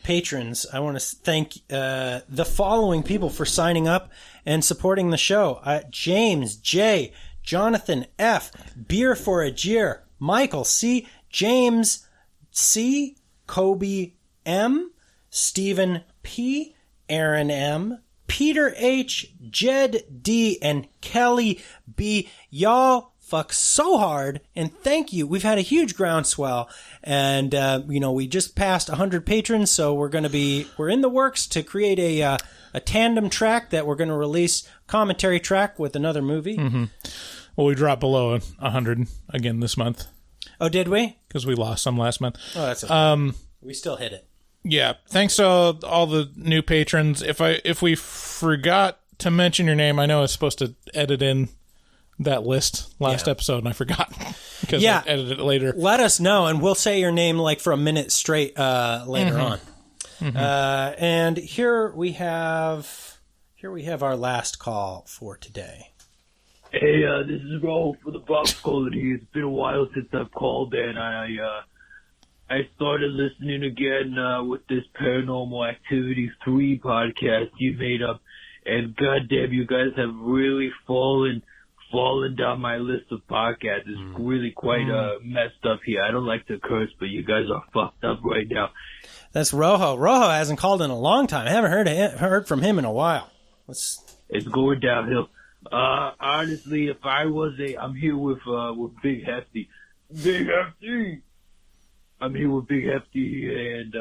patrons. I want to thank the following people for signing up and supporting the show. James J., Jonathan F., Beer for a Jeer, Michael C., James C., Kobe M., Stephen P., Aaron M., Peter H., Jed D., and Kelly B. Y'all fuck so hard, and thank you. We've had a huge groundswell, and we just passed 100 patrons, so we're in the works to create a tandem track that we're going to release, commentary track with another movie.
Mm-hmm. Well, we dropped below 100 again this month.
Oh, did we?
Because we lost some last month.
Oh, that's okay. We still hit it.
Yeah. Thanks to all the new patrons. If we forgot to mention your name, I know I was supposed to edit in that list last episode, and I forgot because I edited it later.
Let us know, and we'll say your name for a minute straight later on.
Mm-hmm.
And here we have our last call for today.
Hey, this is Ro for the Box Quality. It's been a while since I've called, and I started listening again with this Paranormal Activity 3 podcast you made up, and goddamn, you guys have really fallen down my list of podcasts. It's really quite messed up here. I don't like to curse, but you guys are fucked up right now.
That's Rojo. Rojo hasn't called in a long time. I haven't heard from him in a while.
It's going downhill. Honestly, if I was I'm here with Big Hefty. Big Hefty! I'm here with Big Hefty, and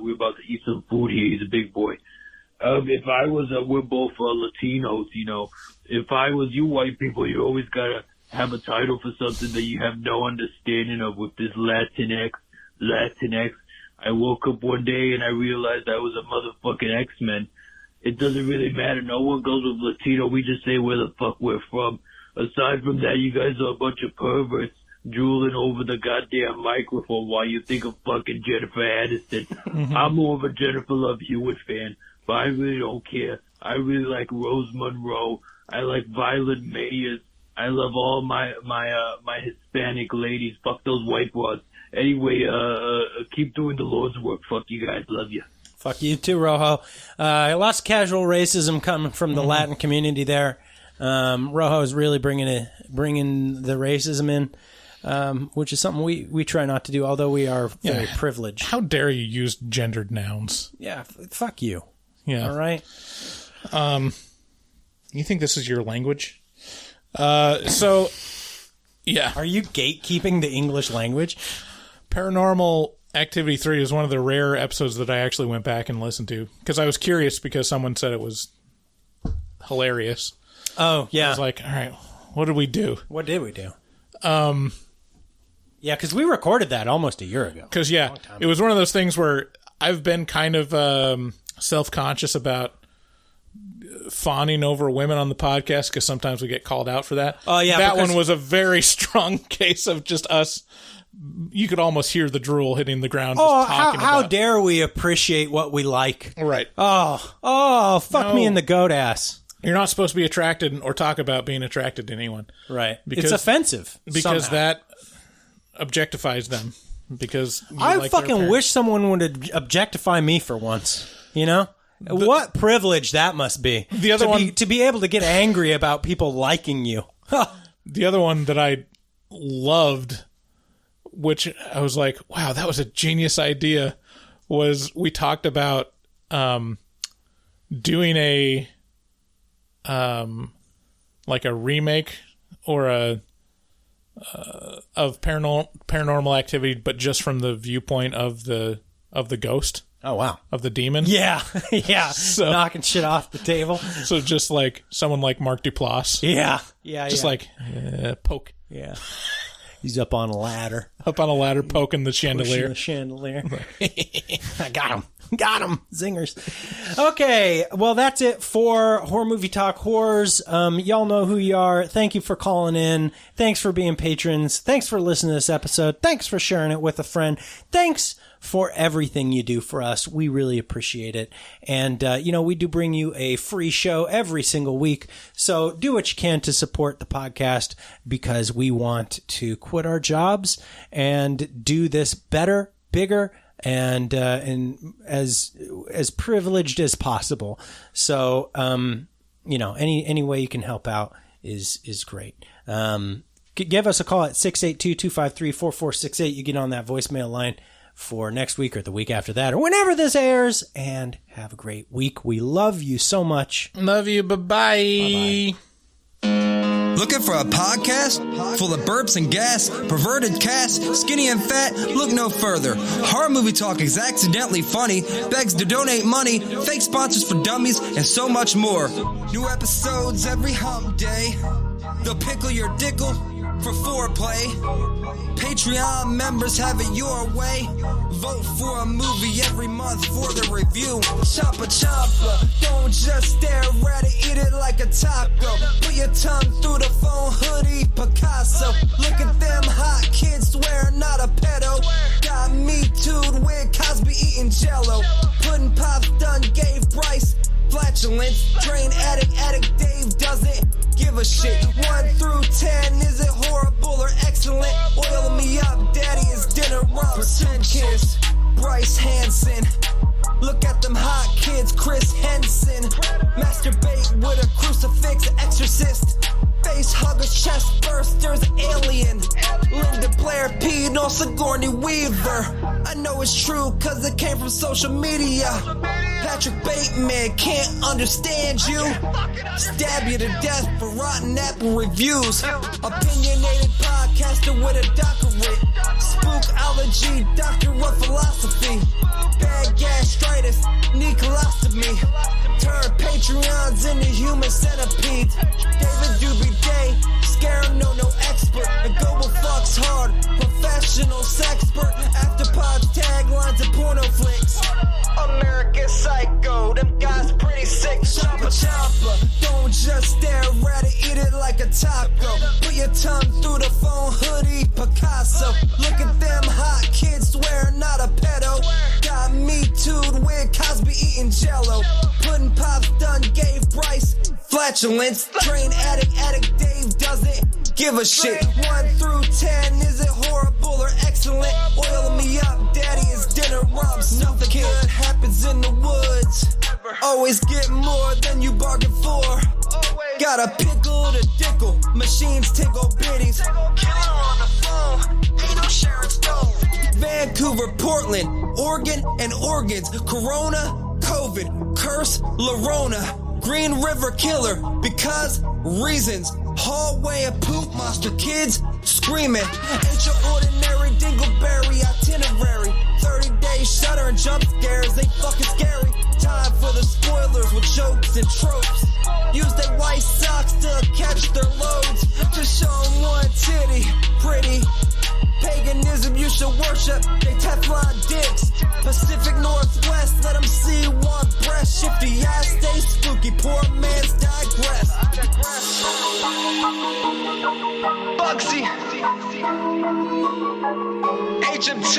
we're about to eat some food here. He's a big boy. If I was, we're both Latinos, If I was you white people, you always gotta have a title for something that you have no understanding of. With this Latinx. I woke up one day and I realized I was a motherfucking X-Men. It doesn't really matter. No one goes with Latino. We just say where the fuck we're from. Aside from that, you guys are a bunch of perverts drooling over the goddamn microphone while you think of fucking Jennifer Aniston.
Mm-hmm.
I'm more of a Jennifer Love Hewitt fan, but I really don't care. I really like Rose Monroe. I like Violet Mayers. I love all my Hispanic ladies. Fuck those white broads. Anyway, keep doing the Lord's work. Fuck you guys. Love you.
Fuck you too, Rojo. Lots of casual racism coming from the Latin community there. Rojo is really bringing the racism in, which is something we try not to do, although we are very privileged.
How dare you use gendered nouns?
Yeah, fuck you.
Yeah.
All right.
You think this is your language? So, yeah.
Are you gatekeeping the English language?
Paranormal Activity 3 is one of the rare episodes that I actually went back and listened to because I was curious because someone said it was hilarious.
Oh, yeah.
I was like, all right, what did we do?
What did we do? Yeah, because we recorded that almost a year ago.
Because, yeah, it was one of those things where I've been kind of self-conscious about fawning over women on the podcast because sometimes we get called out for that.
Oh, yeah.
That one was a very strong case of just us. You could almost hear the drool hitting the ground.
Oh, how dare we appreciate what we like?
Right.
Oh, fuck me in the goat ass.
You're not supposed to be attracted or talk about being attracted to anyone.
Right. It's offensive.
Because
somehow.
that objectifies them. Because
I fucking wish someone would objectify me for once. You know? What privilege that must be.
The other one
to be able to get angry about people liking you.
The other one that I loved, which I was like, wow, that was a genius idea, was we talked about doing a like a remake or of Paranormal Activity, but just from the viewpoint of the of the ghost.
Oh, wow.
Of the demon.
Yeah. Yeah.
So,
knocking shit off the table.
So just like someone like Mark Duplass.
Yeah. Yeah.
Just like poke.
Yeah. He's up on a ladder.
Poking the chandelier.
Pushing the chandelier. I got him. Zingers. Okay. Well, that's it for Horror Movie Talk Horrors. Y'all know who you are. Thank you for calling in. Thanks for being patrons. Thanks for listening to this episode. Thanks for sharing it with a friend. Thanks for everything you do for us. We really appreciate it. And, we do bring you a free show every single week. So do what you can to support the podcast, because we want to quit our jobs and do this better, bigger, and as privileged as possible. So, any way you can help out is great. Give us a call at 682-253-4468. You get on that voicemail line for next week or the week after that or whenever this airs, and have a great week. We love you so much.
Love you. Bye-bye.
Bye-bye.
Looking for a podcast full of burps and gas, perverted cast, skinny and fat? Look no further. Horror Movie Talk is accidentally funny, begs to donate money, fake sponsors for dummies, and so much more. New episodes every hump day. They'll pickle your dickle for foreplay. Patreon members have it your way. Vote for a movie every month for the review. Choppa choppa, don't just stare at it, eat it like a taco. Put your tongue through the phone hoodie, Picasso. Look at them hot kids, swear not a pedo. Got me too'd with Cosby eating jello. Pudding Pops done gave Bryce flatulence. Drain addict Dave doesn't give a shit. 1 through 10, is it horrible or excellent? Oil me up, daddy, is dinner rumps. Pretend kiss, Bryce Hansen. Look at them hot kids, Chris Henson. Masturbate with a crucifix, exorcist. Face huggers, chest bursters, alien. Linda Blair peed on Sigourney Weaver. I know it's true cause it came from social media. Patrick Bateman can't understand you. Stab you to death for rotten apple reviews. Opinionated podcaster with a doctorate. Spookology, doctor of philosophy. Bad gastritis, need colostomy. Turn Patreons into human centipedes. David Doobie Day, scare him, no expert. And global fucks hard, professional sexpert. Afterpods, taglines, and porno flicks. American Psycho, them guys pretty sick. Choppa choppa, don't just stare at it, eat it like a taco. Put your tongue through the phone hoodie, Picasso. Look at them hot kids, swear not a pedo. Got me too'd with Cosby eating jello. Pudding Pops done gave Bryce flatulence. Drain addict Dave doesn't give a shit. 1 through 10, is it horrible or excellent? Oil me up, daddy, is dinner rumps. Nothing good happens in the woods. Always get more than you bargained for. Got a pickle to dickle, machines tickle bitties. Killer on the phone, ain't no Sharon Stone. Vancouver, Portland, Oregon, and organs. Corona, COVID, curse, Lorona. Green River Killer, because reasons. Hallway of poop monster kids screaming. Ain't your ordinary dingleberry itinerary. 30 days shutter and jump scares, they fucking scary. Time for the spoilers with jokes and tropes. Use their white socks to catch their loads. Just show them one titty, pretty. Paganism you should worship, they Teflon dicks. Pacific Northwest, let them see one breast. Shifty eyes stay spooky, poor man's digress. Bugsy, HMT,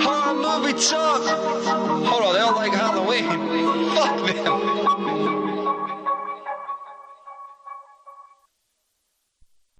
Horror Movie Talk. Hold on, they don't like Halloween. Fuck them.